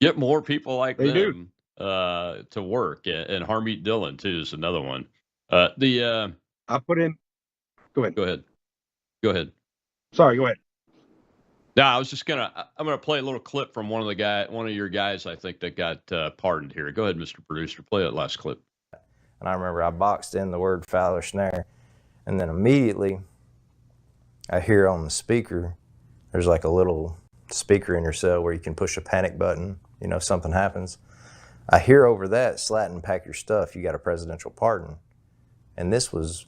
Get more people like them to work. And Harmeet Dillon too is another one. I put in. Go ahead. Go ahead. Sorry, go ahead. No, I'm gonna play a little clip from one of your guys, I think, that got pardoned here. Go ahead, Mr. Producer. Play that last clip. And I remember I boxed in the word Fowler snare, and then immediately I hear on the speaker, there's like a little speaker in your cell where you can push a panic button, if something happens. I hear over that, Slatton, pack your stuff, you got a presidential pardon. And this was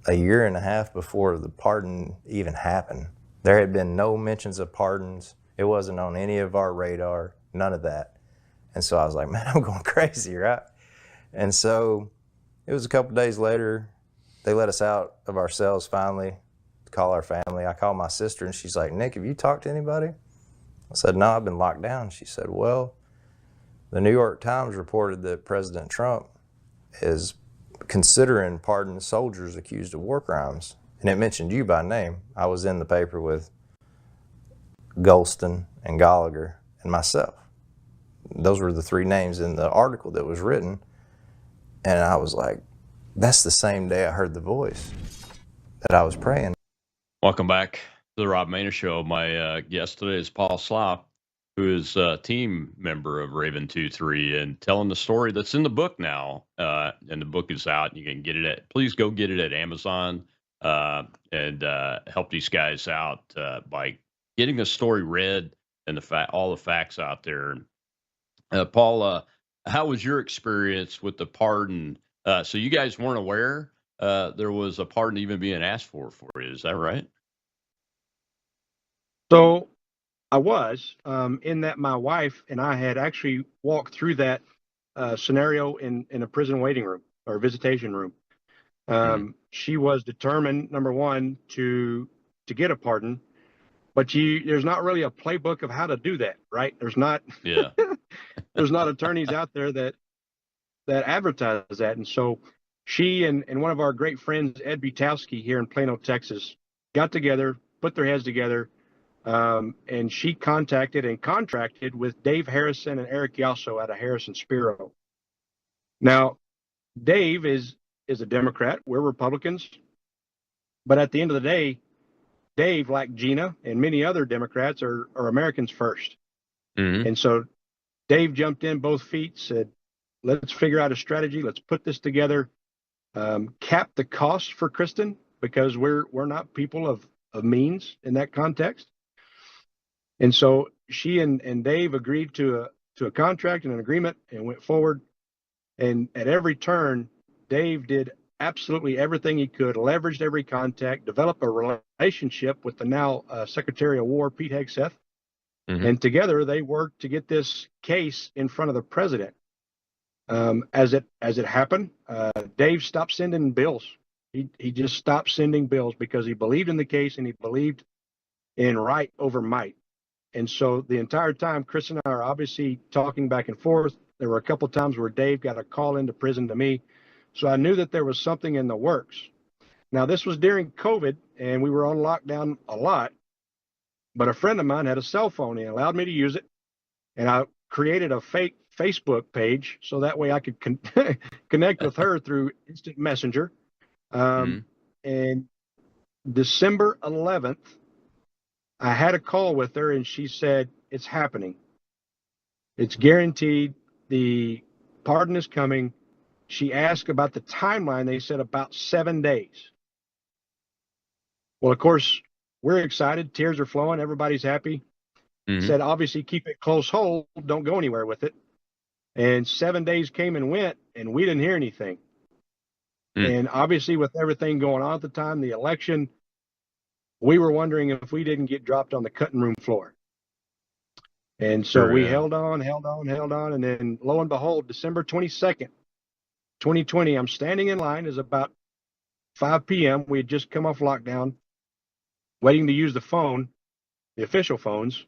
a year and a half before the pardon even happened. There had been no mentions of pardons. It wasn't on any of our radar, none of that. And so I was like, man, I'm going crazy, right? And so it was a couple days later, they let us out of our cells finally to call our family. I called my sister and she's like, Nick, have you talked to anybody? I said, no, I've been locked down. She said, well, the New York Times reported that President Trump is considering pardoning soldiers accused of war crimes. And it mentioned you by name. I was in the paper with Golston and Gallagher and myself. Those were the three names in the article that was written. And I was like, that's the same day I heard the voice that I was praying. Welcome back to the Rob Maness Show. My guest today is Paul Slopp, who is a team member of Raven 2-3 and telling the story that's in the book now. And the book is out. You can get it please go get it at Amazon. And help these guys out by getting the story read and all the facts out there. Paul, how was your experience with the pardon? So you guys weren't aware there was a pardon even being asked for you. Is that right? So I was, in that my wife and I had actually walked through that scenario in a prison waiting room or visitation room. She was determined, number one, to get a pardon, but there's not really a playbook of how to do that, right? There's not attorneys out there that advertise that. And so she and one of our great friends, Ed Butowski here in Plano, Texas, got together, put their heads together, and she contacted and contracted with Dave Harrison and Eric Yasso out of Harrison Spiro. Now, Dave is a Democrat. We're Republicans. But at the end of the day, Dave, like Gina and many other Democrats, are Americans first. And so Dave jumped in both feet, said, let's figure out a strategy. Let's put this together, cap the cost for Kristen, because we're not people of means in that context. And so she and Dave agreed to a contract and an agreement and went forward. And at every turn, Dave did absolutely everything he could, leveraged every contact, developed a relationship with the now Secretary of War, Pete Hegseth. And together they worked to get this case in front of the president. As it happened, Dave stopped sending bills. He just stopped sending bills because he believed in the case and he believed in right over might. And so the entire time, Chris and I are obviously talking back and forth. There were a couple of times where Dave got a call into prison to me. So I knew that there was something in the works. Now, this was during COVID, and we were on lockdown a lot. But a friend of mine had a cell phone and allowed me to use it. And I created a fake Facebook page so that way I could connect with her through instant messenger. And December 11th, I had a call with her and she said, it's happening. It's guaranteed. The pardon is coming. She asked about the timeline. They said about 7 days. Well, of course, we're excited. Tears are flowing. Everybody's happy. Said, obviously, keep it close hold. Don't go anywhere with it. And 7 days came and went, and we didn't hear anything. And obviously, with everything going on at the time, the election, we were wondering if we didn't get dropped on the cutting room floor. And so we held on. And then lo and behold, December 22nd, 2020, I'm standing in line. It's about 5 p.m. We had just come off lockdown, waiting to use the phone, the official phones.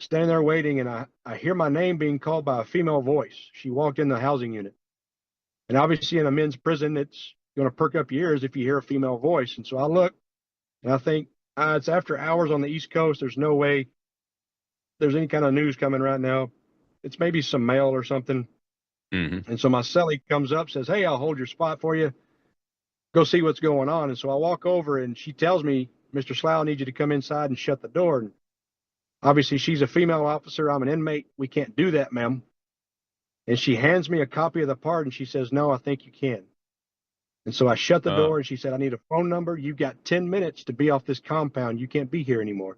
Standing there waiting, and I hear my name being called by a female voice. She walked in the housing unit. And obviously in a men's prison, it's going to perk up your ears if you hear a female voice. And so I look, and I think, it's after hours on the East Coast. There's no way there's any kind of news coming right now. It's maybe some mail or something. And so my cellie comes up, says, hey, I'll hold your spot for you. Go see what's going on. And so I walk over, and she tells me, Mr. Slough, I need you to come inside and shut the door. And obviously, she's a female officer. I'm an inmate. We can't do that, ma'am. And she hands me a copy of the pardon. She says, no, I think you can. And so I shut the door, and she said, I need a phone number. You've got 10 minutes to be off this compound. You can't be here anymore.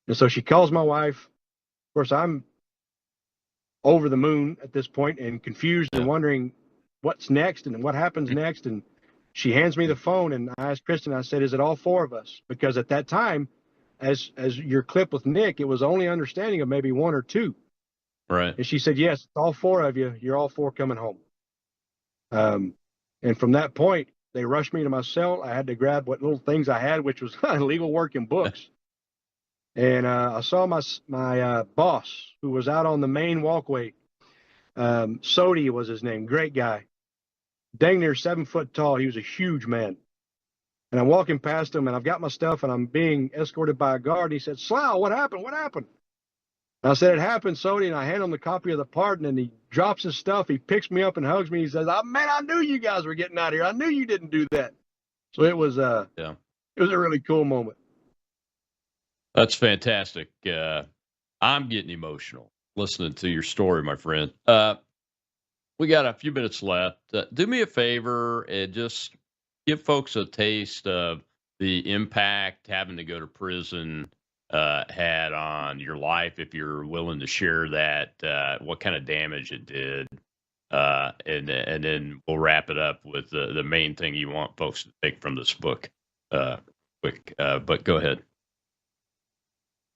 And so she calls my wife. Of course, I'm over the moon at this point and confused and wondering what's next and what happens next. And she hands me the phone, and I asked Kristen, I said, is it all four of us? Because at that time, as your clip with Nick, it was only understanding of maybe one or two. Right. And she said, yes, it's all four of you. You're all four coming home. And from that point, they rushed me to my cell. I had to grab what little things I had, which was legal work and books. And I saw my boss, who was out on the main walkway. Sodi was his name. Great guy. Dang near 7 foot tall. He was a huge man. And I'm walking past him, and I've got my stuff, and I'm being escorted by a guard. And he said, Slough, what happened? What happened? And I said, it happened, Sodi. And I hand him the copy of the pardon, and he drops his stuff. He picks me up and hugs me. He says, man, I knew you guys were getting out of here. I knew you didn't do that. So it was a really cool moment. That's fantastic. I'm getting emotional listening to your story, my friend. We got a few minutes left. Do me a favor and just give folks a taste of the impact having to go to prison had on your life, if you're willing to share that, what kind of damage it did. And then we'll wrap it up with the main thing you want folks to take from this book. Quick, but go ahead.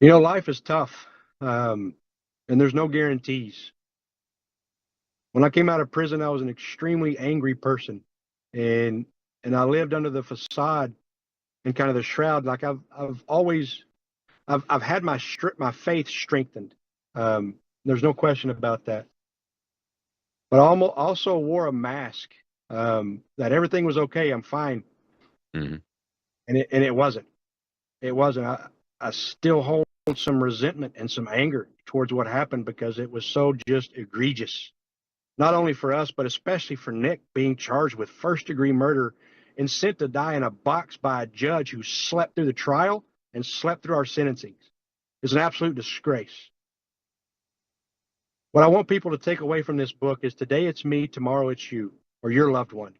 You know, life is tough, and there's no guarantees. When I came out of prison, I was an extremely angry person, and I lived under the facade and kind of the shroud. Like I've had my faith strengthened. There's no question about that. But I also wore a mask that everything was okay. I'm fine, and it wasn't. It wasn't. I still hold some resentment and some anger towards what happened because it was so just egregious. Not only for us, but especially for Nick being charged with first-degree murder and sent to die in a box by a judge who slept through the trial and slept through our sentencing. It's an absolute disgrace. What I want people to take away from this book is today it's me, tomorrow it's you or your loved one.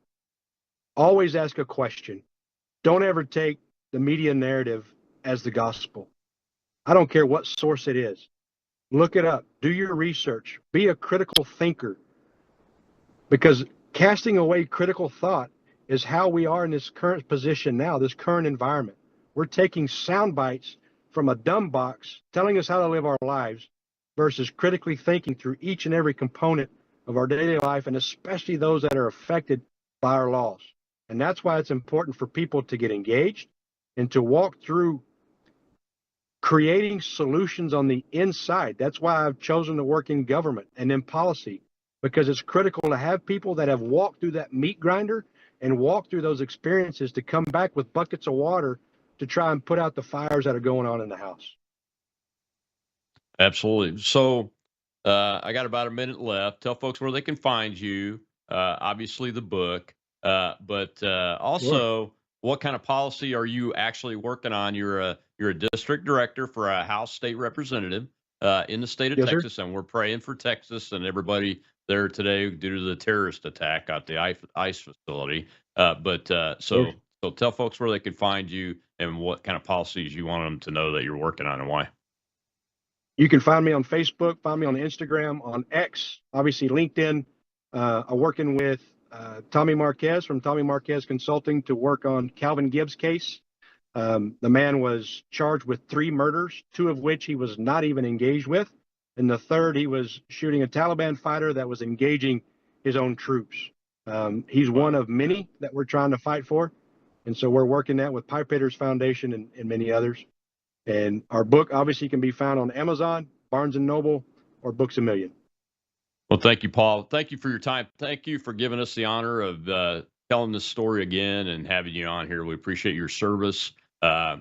Always ask a question. Don't ever take the media narrative as the gospel. I don't care what source it is. Look it up. Do your research. Be a critical thinker. Because casting away critical thought is how we are in this current position now, this current environment. We're taking sound bites from a dumb box telling us how to live our lives versus critically thinking through each and every component of our daily life, and especially those that are affected by our laws. And that's why it's important for people to get engaged and to walk through creating solutions on the inside. That's why I've chosen to work in government and in policy, because it's critical to have people that have walked through that meat grinder and walked through those experiences to come back with buckets of water to try and put out the fires that are going on in the house. Absolutely. So I got about a minute left. Tell folks where they can find you. Obviously the book, but also what kind of policy are you actually working on? You're a district director for a House state representative. in the state of Yes, sir. Texas, and we're praying for Texas and everybody there today due to the terrorist attack at the ICE facility. So tell folks where they can find you and what kind of policies you want them to know that you're working on and why. You can find me on Facebook, find me on Instagram, on X, obviously LinkedIn. I'm working with Tommy Marquez from Tommy Marquez Consulting to work on Calvin Gibbs' case. The man was charged with 3 murders, 2 of which he was not even engaged with. And the third, he was shooting a Taliban fighter that was engaging his own troops. He's one of many that we're trying to fight for. And so we're working that with Pipe Raiders Foundation and many others. And our book obviously can be found on Amazon, Barnes & Noble, or Books A Million. Well, thank you, Paul. Thank you for your time. Thank you for giving us the honor of telling this story again and having you on here. We appreciate your service.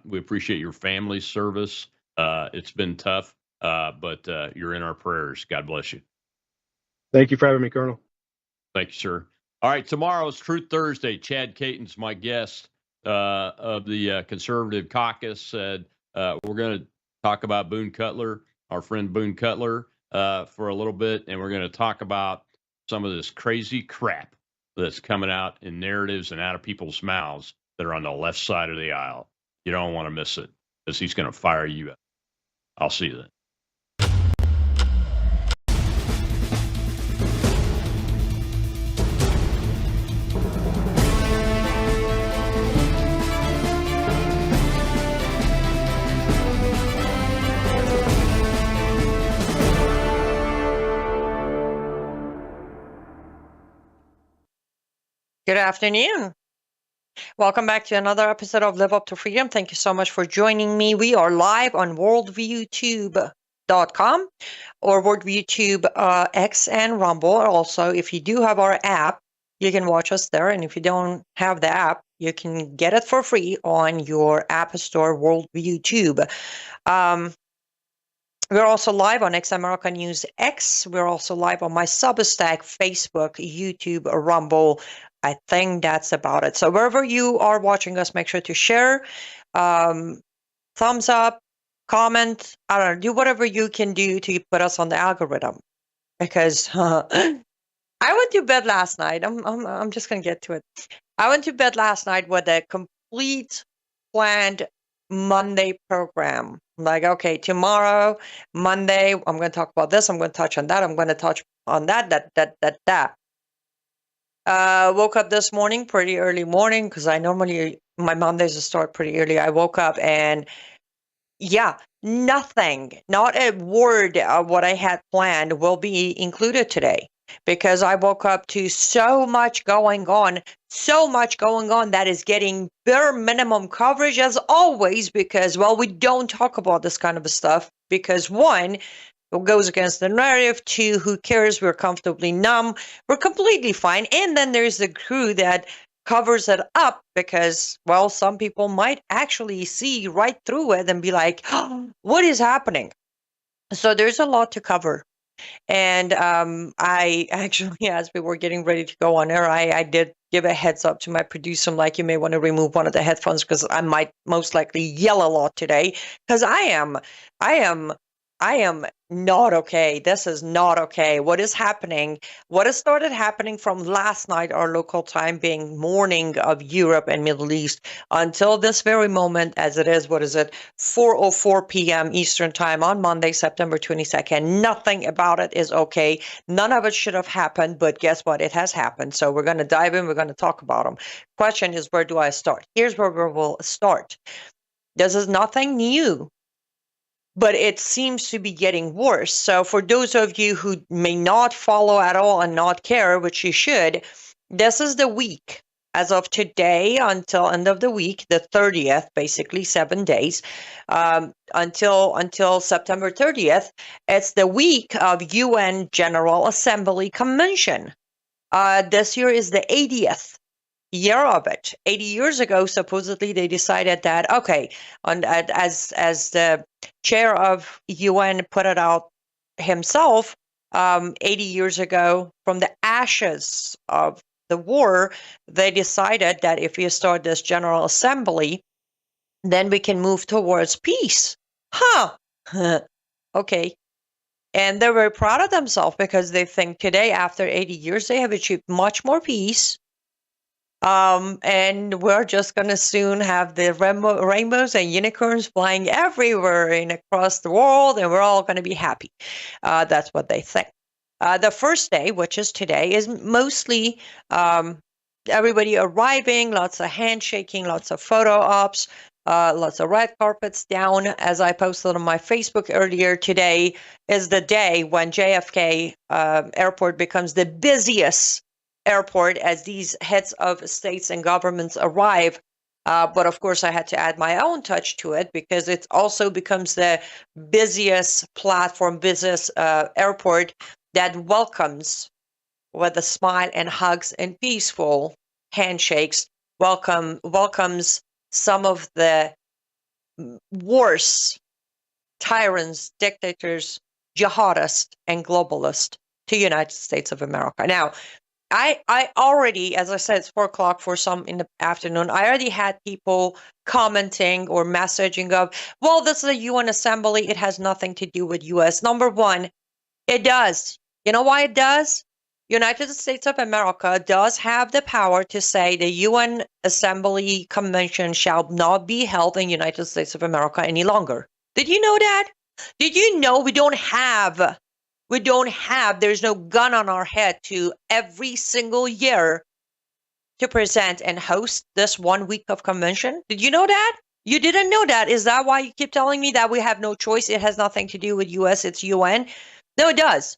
We appreciate your family's service. It's been tough, but you're in our prayers. God bless you. Thank you for having me, Colonel. Thank you, sir. All right, tomorrow's Truth Thursday. Chad Caton's my guest of the Conservative Caucus. Said we're going to talk about Boone Cutler, our friend Boone Cutler, for a little bit, and we're going to talk about some of this crazy crap that's coming out in narratives and out of people's mouths that are on the left side of the aisle. You don't want to miss it, because he's going to fire you up. I'll see you then. Good afternoon. Welcome back to another episode of Live Up to Freedom. Thank you so much for joining me. We are live on worldviewtube.com or worldviewtube X and Rumble. Also, if you do have our app, you can watch us there. And if you don't have the app, you can get it for free on your app store, WorldviewTube. We're also live on X America News X. We're also live on my Substack, Facebook, YouTube, Rumble. I think that's about it. So wherever you are watching us, make sure to share, thumbs up, comment. I don't know, do whatever you can do to put us on the algorithm. Because I went to bed last night. I'm just gonna get to it. I went to bed last night with a complete planned Monday program. Like, okay, tomorrow, Monday, I'm going to talk about this. I'm going to touch on that. I'm going to touch on that. Woke up this morning, pretty early morning, because I normally, my Mondays start pretty early. I woke up and yeah, nothing, not a word of what I had planned will be included today. Because I woke up to so much going on that is getting bare minimum coverage as always, because, well, we don't talk about this kind of stuff because, one, it goes against the narrative. 2, who cares? We're comfortably numb. We're completely fine. And then there's the crew that covers it up because, well, some people might actually see right through it and be like, oh, what is happening? So there's a lot to cover. And I actually, as we were getting ready to go on air, I did give a heads up to my producer, like, you may want to remove one of the headphones because I might most likely yell a lot today because I am not okay. This is not okay. What is happening? What has started happening from last night, our local time being morning of Europe and Middle East, until this very moment, as it is, 4:04 p.m. Eastern time on Monday, September 22nd. Nothing about it is okay. None of it should have happened, but guess what? It has happened. So we're going to dive in. We're going to talk about them. Question is, where do I start? Here's where we will start. This is nothing new, but it seems to be getting worse. So for those of you who may not follow at all and not care, which you should, this is the week as of today until end of the week, the 30th, basically 7 days, until September 30th. It's the week of UN General Assembly Convention. This year is the 80th year of it. 80 years ago, supposedly they decided that, okay, as the chair of UN put it out himself, 80 years ago, from the ashes of the war, they decided that if you start this General Assembly, then we can move towards peace. Okay, And they're very proud of themselves because they think today, after 80 years, they have achieved much more peace. And we're just going to soon have the rainbows and unicorns flying everywhere and across the world, and we're all going to be happy. That's what they think. The first day, which is today, is mostly everybody arriving, lots of handshaking, lots of photo ops, lots of red carpets down. As I posted on my Facebook earlier, today is the day when JFK Airport becomes the busiest airport as these heads of states and governments arrive. But of course, I had to add my own touch to it because it also becomes the busiest platform, busiest airport that welcomes with a smile and hugs and peaceful handshakes, welcomes some of the worst tyrants, dictators, jihadists, and globalists to United States of America. Now, I already, as I said, it's 4 o'clock for some in the afternoon. I already had people commenting or messaging of, well, this is a UN assembly. It has nothing to do with US. Number one, it does. You know why it does? United States of America does have the power to say the UN Assembly Convention shall not be held in United States of America any longer. Did you know that? Did you know we don't have, there's no gun on our head to every single year to present and host this 1 week of convention? Did you know that? You didn't know that. Is that why you keep telling me that we have no choice? It has nothing to do with US, it's UN. No, it does.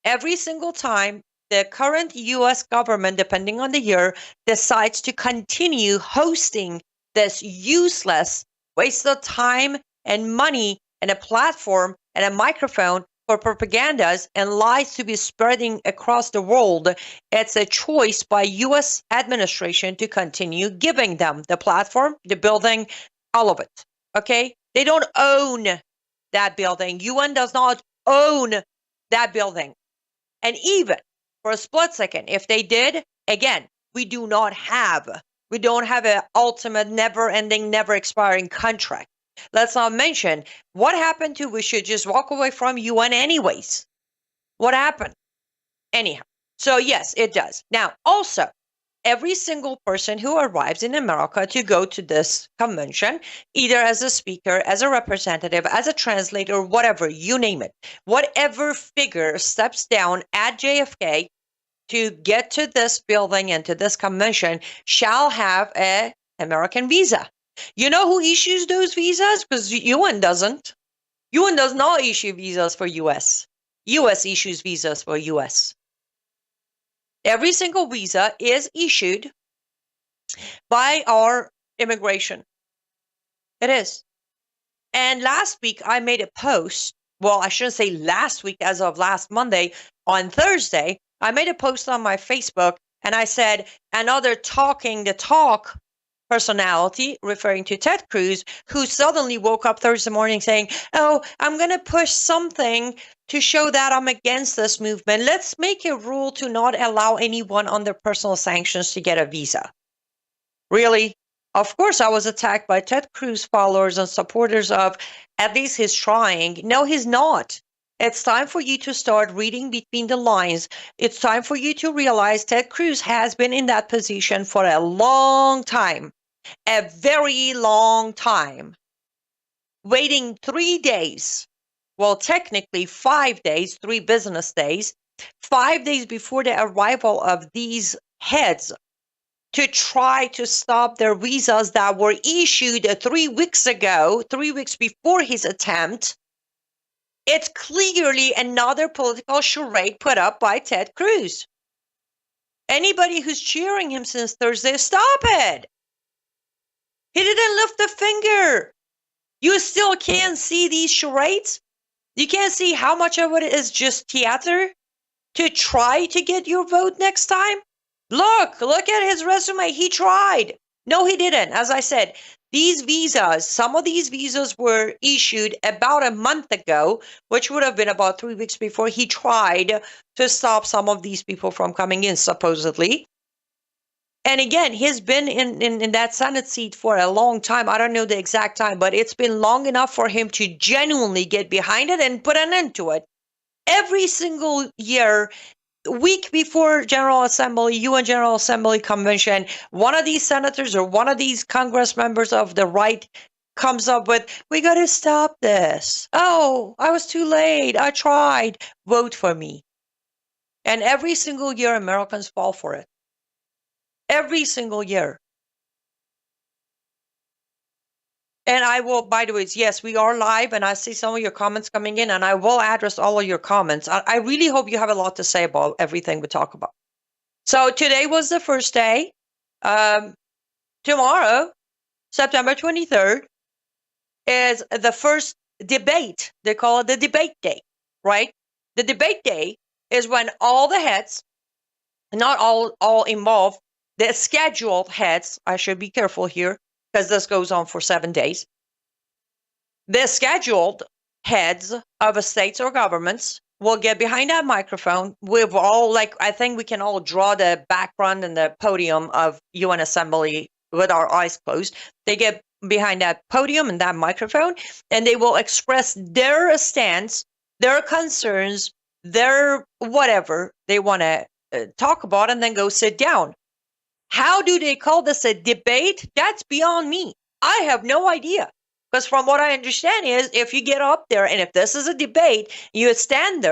Every single time the current US government, depending on the year, decides to continue hosting this useless waste of time and money and a platform and a microphone for propagandas and lies to be spreading across the world, it's a choice by US administration to continue giving them the platform, the building, all of it. Okay? They don't own that building. UN does not own that building. And even for a split second, if they did, again, we don't have an ultimate, never-ending, never-expiring contract. Let's not mention what happened to we should just walk away from UN anyways. What happened? Anyhow, so yes, it does. Now, also, every single person who arrives in America to go to this convention, either as a speaker, as a representative, as a translator, whatever, you name it, whatever figure steps down at JFK to get to this building and to this convention shall have an American visa. You know who issues those visas? Because UN doesn't. UN does not issue visas for US. US issues visas for US. Every single visa is issued by our immigration. It is. And last week I made a post. Well, I shouldn't say last week, as of last Monday. On Thursday, I made a post on my Facebook and I said, another talking the talk personality, referring to Ted Cruz, who suddenly woke up Thursday morning saying, oh, I'm going to push something to show that I'm against this movement. Let's make a rule to not allow anyone under personal sanctions to get a visa. Really? Of course, I was attacked by Ted Cruz followers and supporters of, at least he's trying. No, he's not. It's time for you to start reading between the lines. It's time for you to realize Ted Cruz has been in that position for a long time. A very long time. Waiting 3 days. Well, technically 5 days, 3 business days. 5 days before the arrival of these heads to try to stop their visas that were issued 3 weeks ago, 3 weeks before his attempt. It's clearly another political charade put up by Ted Cruz. Anybody who's cheering him since Thursday, stop it. He didn't lift a finger. You still can't see these charades? You can't see how much of it is just theater to try to get your vote next time? Look at his resume. He tried. No, he didn't. As I said, these visas, some of these visas were issued about a month ago, which would have been about 3 weeks before he tried to stop some of these people from coming in, supposedly. And again, he's been in that Senate seat for a long time. I don't know the exact time, but it's been long enough for him to genuinely get behind it and put an end to it. Every single year, week before General Assembly, UN General Assembly Convention, one of these senators or one of these Congress members of the right comes up with, we got to stop this. Oh, I was too late. I tried. Vote for me. And every single year, Americans fall for it. Every single year. And I will, by the way, yes, we are live, and I see some of your comments coming in, and I will address all of your comments. I really hope you have a lot to say about everything we talk about. So today was the first day. Tomorrow, September 23rd, is the first debate. They call it the debate day, right? The debate day is when all the heads, not all involved, the scheduled heads, I should be careful here, because this goes on for 7 days. The scheduled heads of states or governments will get behind that microphone. We've all, I think we can all draw the background and the podium of UN Assembly with our eyes closed. They get behind that podium and that microphone, and they will express their stance, their concerns, their whatever they want to talk about, and then go sit down. How do they call this a debate? That's beyond me. I have no idea. Because from what I understand is, if you get up there and if this is a debate, you stand there